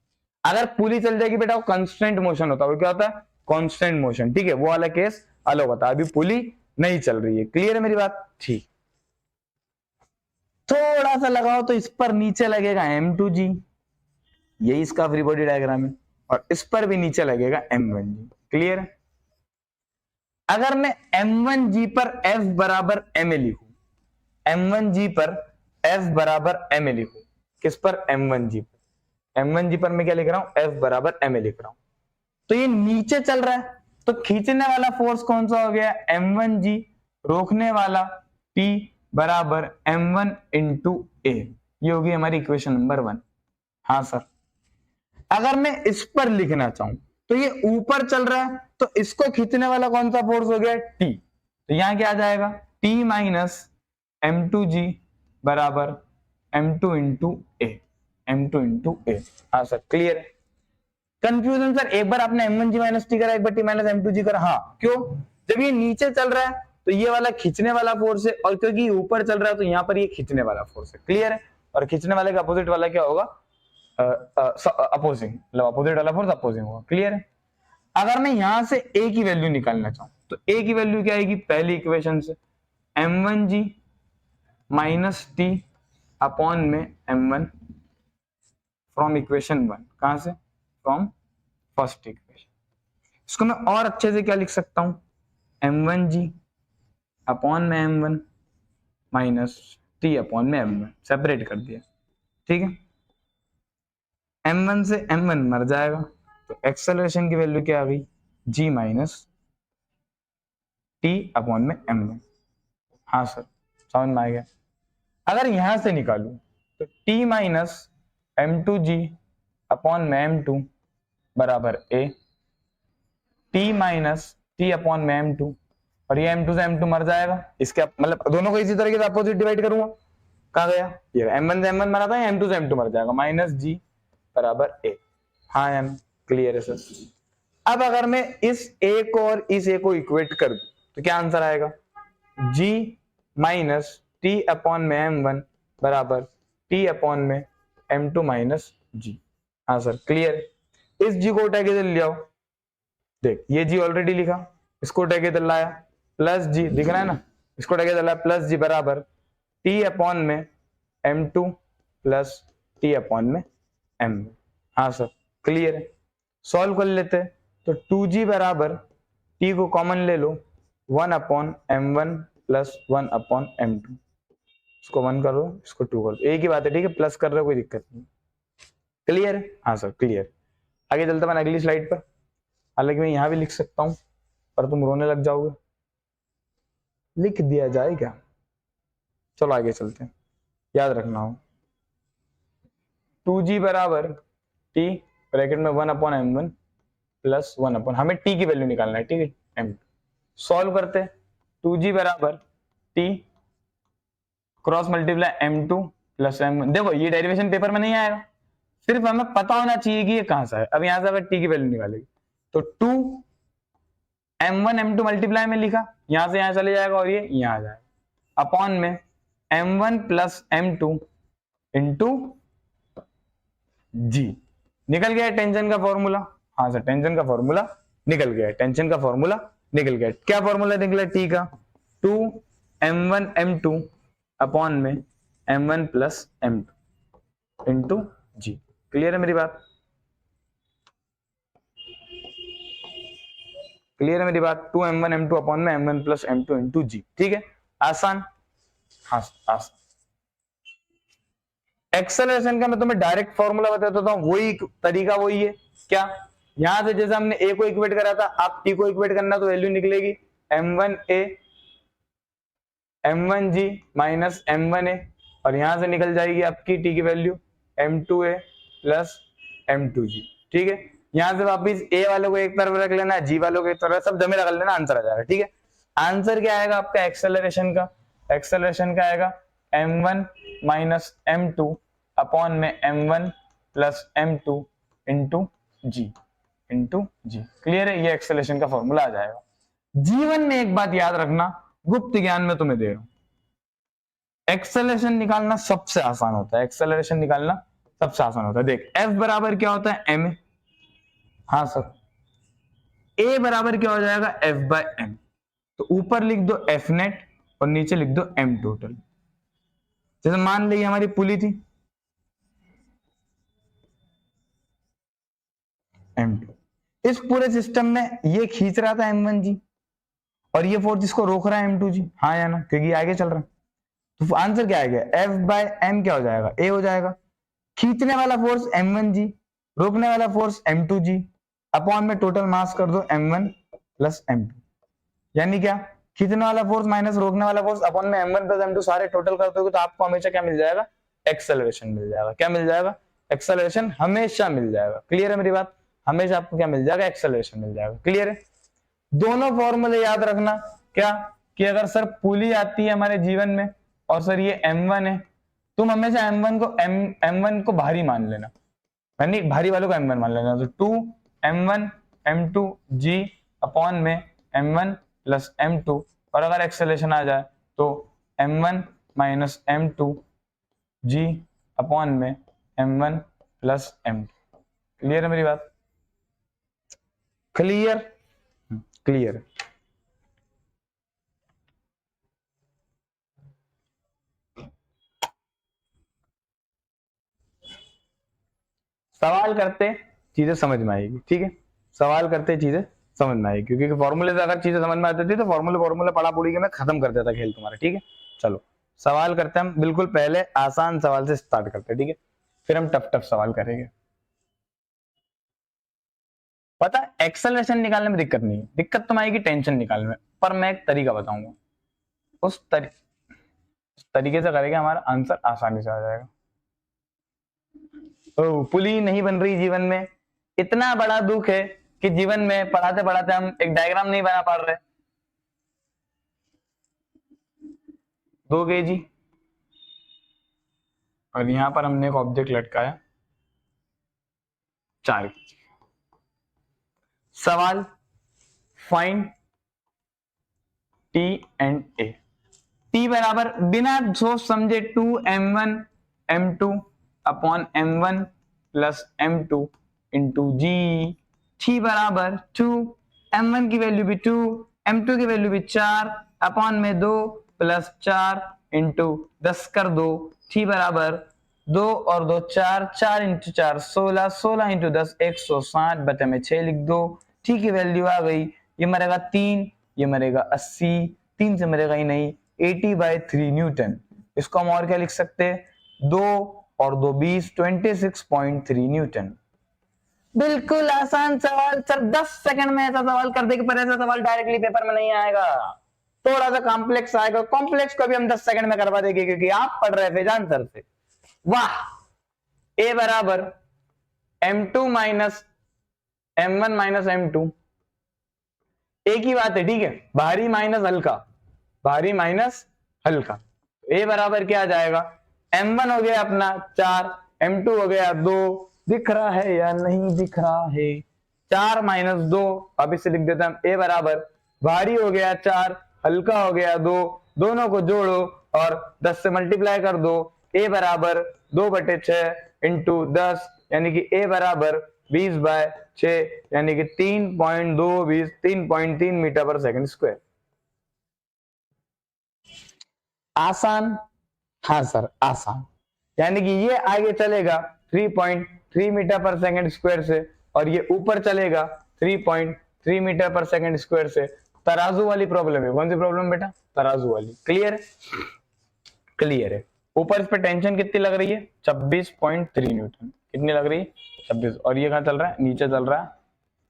अगर पुली चल जाएगी बेटा, वो कांस्टेंट मोशन होता है। वो क्या होता है? Constant motion. ठीक है, वो वाला केस अलग होता है। अभी पुली नहीं चल रही है। क्लियर है मेरी बात? ठीक। थोड़ा सा लगाओ तो इस पर नीचे लगेगा M2G, यही इसका फ्री बॉडी डायग्राम है, और इस पर भी नीचे लगेगा M1G। क्लियर है? अगर मैं M1G पर F बराबर ma लिखूं, M1G पर F बराबर ma लिखूं, किस पर? M1G पर। M1G पर मैं क्या लिख रहा हूं? F बराबर ma लिख रहा हूं। तो ये नीचे चल रहा है, तो खींचने वाला फोर्स कौन सा हो गया? M1G। रोकने वाला P बराबर M1 इंटू ए। ये होगी हमारी इक्वेशन नंबर 1। हाँ सर। अगर मैं इस पर लिखना चाहूं, तो ये ऊपर चल रहा है, तो इसको खींचने वाला कौन सा फोर्स हो गया? T। तो यहां क्या आ जाएगा? T माइनस M2G बराबर M2 इंटू ए। M2 इंटू ए। हाँ सर, क्लियर है? कंफ्यूजन सर, एक बार आपने M1G माइनस टी करा, एक बार T माइनस M2G करा। हाँ, क्यों? जब ये नीचे चल रहा है तो ये वाला खींचने वाला फोर्स है, और क्योंकि ऊपर चल रहा है तो यहाँ पर ये खींचने वाला फोर्स है। क्लियर है? और खींचने वाले का अपोजिट वाला क्या होगा? अपोजिंग, मतलब अपोजिट वाला फोर्स अपोजिंग होगा। क्लियर है? अगर मैं यहां से ए की वैल्यू निकालना चाहूं, तो ए की वैल्यू क्या आएगी? पहली इक्वेशन से M1G माइनस टी अपॉन में M1 फ्रॉम इक्वेशन 1। कहां से? From first equation. इसको मैं और अच्छे से क्या लिख सकता हूं? M1G अपॉन में M1 माइनस टी अपॉन में M1, सेपरेट कर दिया। ठीक है, M1 से M1 मर जाएगा, तो एक्सेलरेशन की वैल्यू क्या आ गई? G माइनस टी अपॉन में M1। हाँ सर, समझ में आ गया? अगर यहां से निकालू तो T माइनस M2G अपॉन में M2 बराबर A, T minus T upon में M2, और ये M2 से M2 मर जाएगा। इसके मतलब दोनों को इसी तरीके से अपोजिट डिवाइड करूंगा। कहा गया? ये M1 से M1 मरा था, M2 से M2 मर जाएगा। माइनस G बराबर A। हाँ एम, क्लियर है सर? अब अगर मैं इस A को और इस A को इक्वेट कर दूं, तो क्या आंसर आएगा? G माइनस टी अपॉन में M1 बराबर T अपॉन में M2 माइनस G। हाँ सर क्लियर है। इस जी को उठा के इधर ले आओ, देख ये जी ऑलरेडी लिखा, इसको उठा के इधर लाया, प्लस जी दिख रहा है ना, इसको उठा के इधर लाया, प्लस जी बराबर टी अपॉन में m2 प्लस टी अपॉन में m। हाँ सर क्लियर है। सॉल्व कर लेते हैं, तो 2g बराबर t को कॉमन ले लो, 1 upon m1 plus 1 upon m2, इसको 1 करो, इसको 2 कर दो, एक ही बात है, ठीक है, प्लस कर रहे हो कोई दिक्कत नहीं। क्लियर है? हाँ सर क्लियर। आगे चलते मैं अगली स्लाइड पर, हालांकि मैं यहाँ भी लिख सकता हूँ पर तुम रोने लग जाओगे, लिख दिया जाए क्या? चलो आगे चलते हैं, याद रखना हो 2g बराबर t ब्रैकेट में 1 अपॉन m1 प्लस 1 अपॉन, हमें t की वैल्यू निकालना है, ठीक है, m। सॉल्व करते हैं, 2g बराबर t cross multiply m2 plus m1। देखो ये डेरिवेशन पेपर में नहीं आएगा, सिर्फ हमें पता होना चाहिए कि ये कहां से है। अब यहां से अगर t की वैल्यू निकालेगी तो 2 m1 m2 मल्टीप्लाई में लिखा, यहां से यहां चले जाएगा और ये यहां आ जाएगा, अपॉन में m1 प्लस m2 इंटू जी, निकल गया टेंशन का फॉर्मूला। हाँ सर टेंशन का फॉर्मूला निकल गया, टेंशन का फॉर्मूला निकल गया। क्या फॉर्मूला निकला टी का? 2 m1 m2 अपॉन में m1 प्लस m2 इंटू जी। क्लियर है मेरी बात? क्लियर है मेरी बात? 2 m1 m2 अपॉन में m1 प्लस m2 इंटू जी। ठीक है, आसान। हाँ आसान। एक्सेलरेशन का मैं तुम्हें डायरेक्ट फॉर्मूला बता देता हूं, वही तरीका वही है। क्या? यहां से जैसे हमने ए को इक्वेट करा था, आप टी को इक्वेट करना, तो वैल्यू निकलेगी m1a m1g माइनस m1a, और यहां से निकल जाएगी आपकी टी की वैल्यू m2a प्लस m2g। ठीक है, यहां से वापिस ए वालों को एक तरफ रख लेना, जी वालों को एक तरफ, सब जमे रख लेना, आंसर आ जाएगा। ठीक है, आंसर क्या आएगा आपका एक्सेलरेशन का? एक्सेलरेशन का आएगा m1 माइनस m2 अपॉन में m1 प्लस m2 इंटू जी इंटू जी। क्लियर है? ये एक्सेलरेशन का फॉर्मूला आ जाएगा। जीवन में एक बात याद रखना, गुप्त ज्ञान में तुम्हें दे रहा हूं, एक्सेलरेशन निकालना सबसे आसान होता है, एक्सेलरेशन निकालना सबसे आसान होता है। देख एफ बराबर क्या होता है? एम। हाँ सर, ए बराबर क्या हो जाएगा? F by M. तो ऊपर लिख दो एफ नेट और नीचे लिख दो एम टोटल। जैसे मान ली हमारी पुली थी M2, इस पूरे सिस्टम में ये खींच रहा था M1G और ये फोर्स इसको रोक रहा है M2G, हाँ या ना? क्योंकि आगे चल रहा है, तो आंसर क्या आएगा? F बाय M क्या हो जाएगा? A हो जाएगा। खींचने वाला फोर्स M1G, रोकने वाला फोर्स M2G, अपॉन में टोटल मास कर दो M1 प्लस M2, यानी क्या? खींचने वाला फोर्स माइनस रोकने वाला फोर्स अपॉन में M1 प्लस M2, सारे टोटल कर दोगे तो आपको हमेशा क्या मिल जाएगा? एक्सेलरेशन मिल जाएगा। क्या मिल जाएगा? एक्सेलरेशन हमेशा मिल जाएगा। क्लियर है मेरी बात? हमेशा आपको क्या मिल जाएगा? एक्सेलरेशन मिल जाएगा। क्लियर है? दोनों फॉर्मूले याद रखना, क्या कि अगर सर पुली आती है हमारे जीवन में और सर ये m1 है, तुम हमेशा m1 को भारी मान लेना, यानी भारी वालों को m1 मान लेना। तो 2 m1 m2 g अपॉन में m1 प्लस m2, और अगर एक्सेलरेशन आ जाए तो m1 minus m2 g upon में m1 प्लस m2। क्लियर है मेरी बात? क्लियर? क्लियर। सवाल करते चीजें समझ में आएगी। ठीक है, सवाल करते चीजें समझ में आएगी, क्योंकि फॉर्मूले से अगर चीजें समझ में आती थी तो फॉर्मूले पढ़ा पड़ी के मैं खत्म कर देता खेल तुम्हारा। ठीक है, चलो सवाल करते हैं हम। बिल्कुल पहले आसान सवाल से स्टार्ट करते हैं, ठीक है, फिर हम टफ टफ सवाल करेंगे। पता है एक्सेलरेशन निकालने में दिक्कत नहीं है, दिक्कत तुम आएगी टेंशन निकालने में, पर मैं एक तरीका बताऊंगा, उस तरीके से करेंगे, हमारा आंसर आसानी से आ जाएगा। ओ, पुली नहीं बन रही जीवन में, इतना बड़ा दुख है कि जीवन में पढ़ाते पढ़ाते हम एक डायग्राम नहीं बना पा रहे। 2 kg और यहां पर हमने एक ऑब्जेक्ट लटकाया 4 kg। सवाल, find T and A. T बराबर बिना सोच समझे 2m1 m2 upon m1 plus m2 into G, t बराबर 2, m1 की वैल्यू भी 2, m2 की वैल्यू भी 4 अपॉन में 2 प्लस 4 इंटू 10 कर दो, t बराबर 2 और 2 4, 4 इंटू 4 16, 16 इंटू 10 160 बटे में 6 लिख दो, t की वैल्यू आ गई, ये मरेगा 3, ये मरेगा 80, 3 से मरेगा ही नहीं, 80/3 न्यूटन। इसको हम और क्या लिख सकते हैं, 2 और 2 20, 26.3 न्यूटन। बिल्कुल आसान सवाल सर, 10 सेकंड में ऐसा सवाल कर देंगे, पर ऐसा सवाल डायरेक्टली पेपर में नहीं आएगा, थोड़ा सा कॉम्प्लेक्स आएगा। कॉम्प्लेक्स को भी हम 10 सेकंड में करवा देंगे क्योंकि आप पढ़ रहे थे जान सर से। वाह, ए बराबर m2 minus m1 minus m2, एक ही बात है, ठीक है, भारी माइनस हल्का, भारी माइनस हल्का। ए बराबर क्या आ जाएगा, m1 हो गया अपना 4, m2 हो गया 2, दिख रहा है या नहीं दिख रहा है, 4 माइनस 2, अब इसे लिख देता हूं, ए बराबर भारी हो गया 4, हल्का हो गया 2, दोनों को जोड़ो और 10 से मल्टीप्लाई कर दो, ए बराबर 2/6 इंटू 10, यानी कि ए बराबर 20/6, यानी कि 3.220 3.3 मीटर पर सेकंड स्क्वायर। आसान, हाँ सर आसान, यानी कि ये आगे चलेगा 3.3 मीटर पर सेकंड स्क्वायर से और ये ऊपर चलेगा 3.3 मीटर पर सेकंड स्क्वायर से। तराजू वाली प्रॉब्लम है, कौन सी प्रॉब्लम बेटा, तराजू वाली। क्लियर, क्लियर है। ऊपर इस पे टेंशन कितनी लग रही है, 26.3 न्यूटन, कितनी लग रही है 26, और ये कहां चल रहा है, नीचे चल रहा है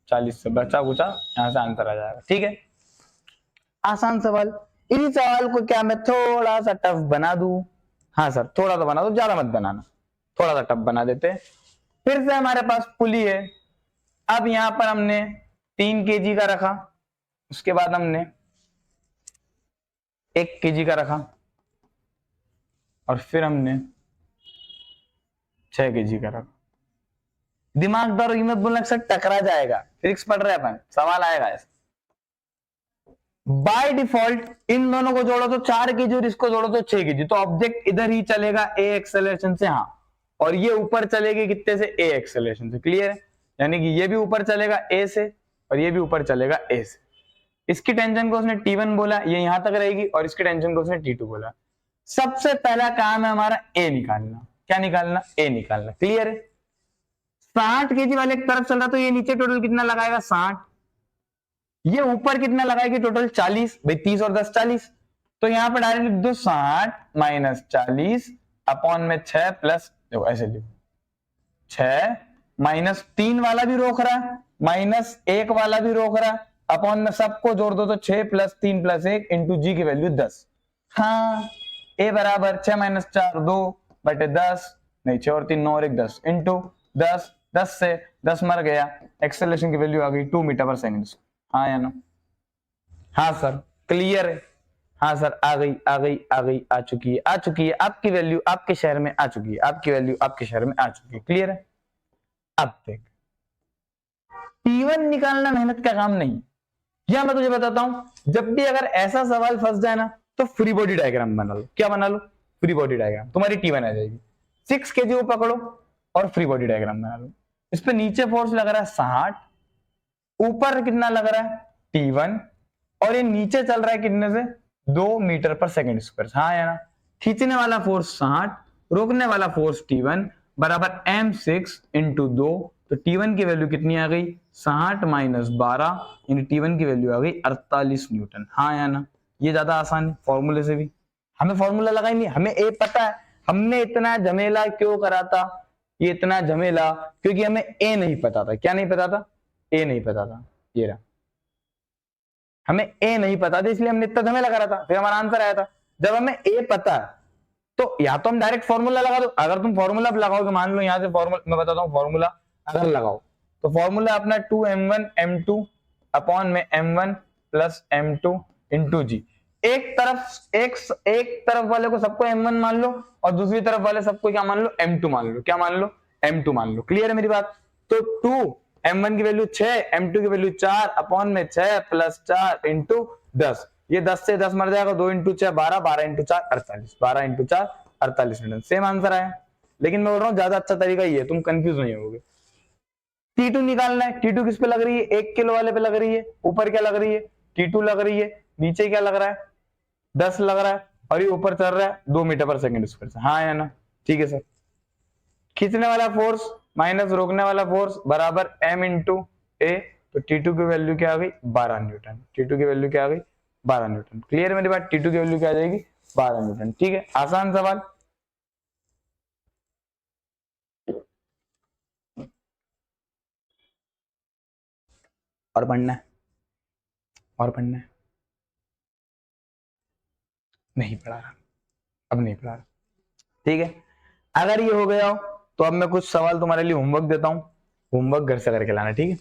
40 से, बचा कुचा यहां से आंसर आ जाएगा। ठीक है, आसान सवाल। इसी सवाल को क्या मैं थोड़ा सा टफ बना दूं, हाँ सर थोड़ा सा बना दो, ज्यादा मत बनाना, थोड़ा सा टफ बना देते। फिर से हमारे पास पुली है, अब यहां पर हमने 3 kg का रखा, उसके बाद हमने 1 kg का रखा और फिर हमने 6 kg का रखा। दिमागदार कीमत बोलने से टकरा जाएगा, फिजिक्स पढ़ रहे अपन, सवाल आएगा ऐसा। बाय डिफॉल्ट इन दोनों को जोड़ो तो 4 kg और इसको जोड़ो तो 6 kg, तो ऑब्जेक्ट इधर ही चलेगा ए एक्सेलरेशन से, हाँ, और ये ऊपर चलेगी कितने से, ए एक्सेलरेशन से। क्लियर है, यानी कि ये भी ऊपर चलेगा ए से और ये भी ऊपर चलेगा ए से। इसकी टेंशन को उसने T1 बोला, ये यहां तक रहेगी, और इसकी टेंशन को उसने T2 बोला। सबसे पहला काम है हमारा ए निकालना, क्या निकालना, ए निकालना। क्लियर है, 60 kg वाले एक तरफ चल रहा तो ये नीचे टोटल कितना लगाएगा 60, ये ऊपर कितना लगाएगी टोटल 40, भाई 30 और 10 40, तो यहां पर डायरेक्ट लिख दो 60 माइनस 40 अपॉन में 6 प्लस, देखो ऐसे लिखो 6 माइनस 3 वाला भी रोक रहा है, माइनस 1 वाला भी रोक रहा है, अपॉन में सबको जोड़ दो तो 6 प्लस 3 प्लस 1 इंटू जी की वैल्यू 10। हाँ, ए बराबर 6 माइनस 4 2 बटे 10, नहीं 6 और 3 9 और 1 10 इंटू 10, 10 से 10 मर गया, एक्सेलरेशन की वैल्यू आ गई 2 मीटर पर सेकंड। हाँ या ना, हाँ सर क्लियर है, हाँ सर आ गई आ गई आ गई, आ चुकी है, आ चुकी है, आपकी वैल्यू आपके शहर में आ चुकी है, आपकी वैल्यू आपके शहर में आ चुकी है। क्लियर है, अब देख T1 निकालना मेहनत का काम नहीं, या मैं तुझे बताता हूं, जब भी अगर ऐसा सवाल फंस जाए ना तो फ्री बॉडी डायग्राम बना लो। क्या बना लो, फ्री बॉडी डायग्राम, तुम्हारी T1 आ जाएगी। 6 kg को पकड़ो और फ्री बॉडी डायग्राम बना लो। इस पे नीचे फोर्स लग रहा है 60, ऊपर कितना लग रहा है T1, और ये नीचे चल रहा है कितने से 2 मीटर पर सेकंड स्क्वायर। हाँ या ना, खींचने वाला फोर्स 60, रोकने वाला फोर्स T1 बराबर m6 इंटू 2, तो T1 की वैल्यू कितनी आ गई 60 माइनस 12, यानी T1 की वैल्यू आ गई 48 न्यूटन। हाँ या ना, ये ज्यादा आसान है, फॉर्मूले से भी हमें फॉर्मूला लगा ही नहीं, हमें ए पता है। हमने इतना झमेला क्यों करा था, ये इतना झमेला क्योंकि हमें ए नहीं पता था। क्या नहीं पता था, ए नहीं पता था, ये रहा, हमें ए नहीं पता था इसलिए हमने इतना झमेला करा था, फिर हमारा आंसर आया था। जब हमें ए पता है तो या तो हम डायरेक्ट फॉर्मूला लगा दो, अगर तुम फॉर्मूला लगाओगे, मान लो यहां से फॉर्मूला मैं बताता हूं, फॉर्मूला अगर लगाओ तो फॉर्मूला अपना 2m1 m2 अपॉन में m1 प्लस m2 इंटू जी। एक तरफ वाले को सबको m1 मान लो और दूसरी तरफ वाले सबको क्या मान लो, m2 मान लो। क्या मान लो, m2 मान लो। क्लियर है मेरी बात, तो 2 m1 की वैल्यू 6, m2 की वैल्यू 4 अपॉन में 6 प्लस 4 इंटू 10, ये 10 से 10 मर जाएगा, 2 into 6 12, 12 into 4 48, 12 into 4 48 Newton. Same answer आया। लेकिन मैं बोल रहा हूँ ज्यादा अच्छा तरीका ये है, तुम कंफ्यूज नहीं होगे। T2 निकालना है, T2 किस पे लग रही है, 1 किलो वाले पे लग रही है, ऊपर क्या लग रही है, T2 लग रही है, नीचे क्या लग रहा है, 10 लग रहा है, और ये ऊपर चल रहा है 2 मीटर पर सेकंड स्क्वायर से, हाँ या ना? ठीक है सर। खींचने वाला फोर्स माइनस रोकने वाला फोर्स बराबर m इंटू ए, तो T2 की वैल्यू क्या आ गई, 12 न्यूटन। T2 की वैल्यू क्या आ गई, 12 न्यूटन। क्लियर मेरी बात? T2 की वैल्यू क्या आ जाएगी, 12 न्यूटन। ठीक है, आसान सवाल। और पढ़ना है, और पढ़ना है, नहीं पढ़ा रहा, अब नहीं पढ़ा रहा। ठीक है, अगर ये हो गया हो तो अब मैं कुछ सवाल तुम्हारे लिए होमवर्क देता हूं, होमवर्क घर से करके लाना। ठीक है,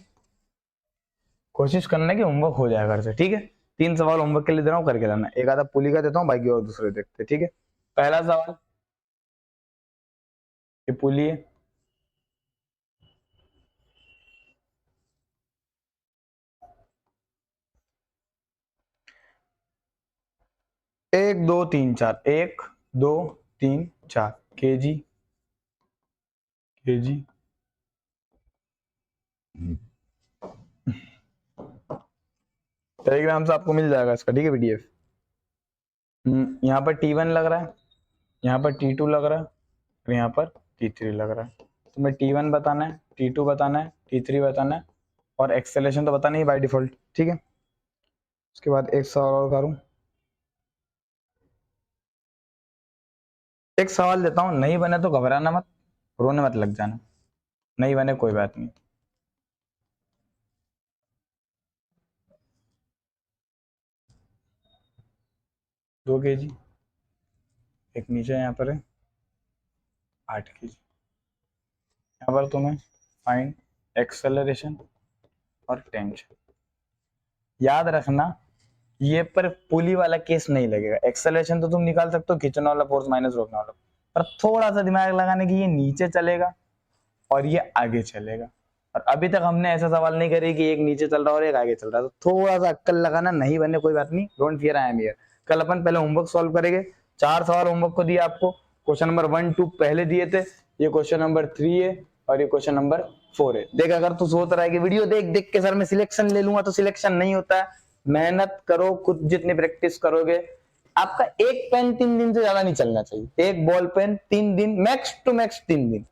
कोशिश करना कि होमवर्क हो जाए घर से। ठीक है, 3 सवाल होमवर्क के लिए दे रहा हूं, करके लाना। एक आधा पुली का देता हूं, बाकी और दूसरे देखते। ठीक है, पहला सवाल, ये पुली है, एक दो तीन चार, 1 2 3 4 केजी, केजी टेलीग्राम से आपको मिल जाएगा इसका। ठीक है, पीडीएफ। यहाँ पर T1 लग रहा है, यहाँ पर T2 लग रहा है, और यहाँ पर T3 लग रहा है। तो मैं T1 बताना है, T2 बताना है, T3 बताना है, और एक्सेलेरेशन तो बताना ही बाय डिफॉल्ट। ठीक है, उसके बाद एक सवाल और करूं, एक सवाल देता हूं, नहीं बने तो घबराना मत, रोने मत लग जाना, नहीं बने कोई बात नहीं। दो केजी, एक नीचे यहाँ पर है 8 केजी। यहाँ पर तुम्हें फाइंड एक्सेलरेशन और टेंशन। याद रखना, ये पर पुली वाला केस नहीं लगेगा। एक्सेलरेशन तो तुम निकाल सकते हो, खींचने वाला फोर्स माइनस रोकने वाला, पर थोड़ा सा दिमाग लगाने की, ये नीचे चलेगा और ये आगे चलेगा। और अभी तक हमने ऐसा सवाल नहीं करे कि एक नीचे चल रहा है और एक आगे चल रहा है, तो थोड़ा सा अक्कल लगाना। नहीं बने कोई बात नहीं, don't fear, I am here. कल अपन पहले होमवर्क सॉल्व करेंगे। 4 सवाल होमवर्क को दिया आपको, क्वेश्चन नंबर 1 2 पहले दिए थे, ये क्वेश्चन नंबर 3 है और ये क्वेश्चन नंबर 4 है। देख, अगर तू सोच रहा है कि वीडियो देख देख के सर मैं सिलेक्शन ले लूंगा, तो सिलेक्शन नहीं होता है। मेहनत करो, खुद जितनी प्रैक्टिस करोगे। आपका एक पेन 3 दिन से ज्यादा नहीं चलना चाहिए, एक बॉल पेन 3 दिन, मैक्स टू मैक्स 3 दिन,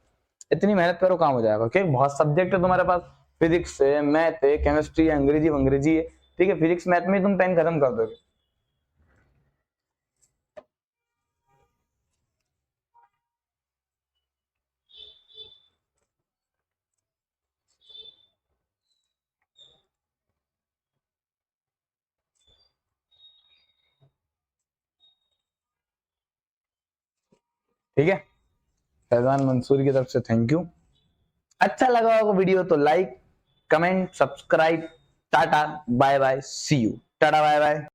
इतनी मेहनत करो, काम हो जाएगा। ओके, बहुत सब्जेक्ट है तुम्हारे पास, फिजिक्स है, मैथ है, केमिस्ट्री है, अंग्रेजी अंग्रेजी है। ठीक है, फिजिक्स मैथ में तुम 10 खत्म कर दोगे। ठीक है, फैजान मंसूर की तरफ से थैंक यू। अच्छा लगा होगा वीडियो तो like, comment, subscribe. Tata bye bye, see you, tata bye bye.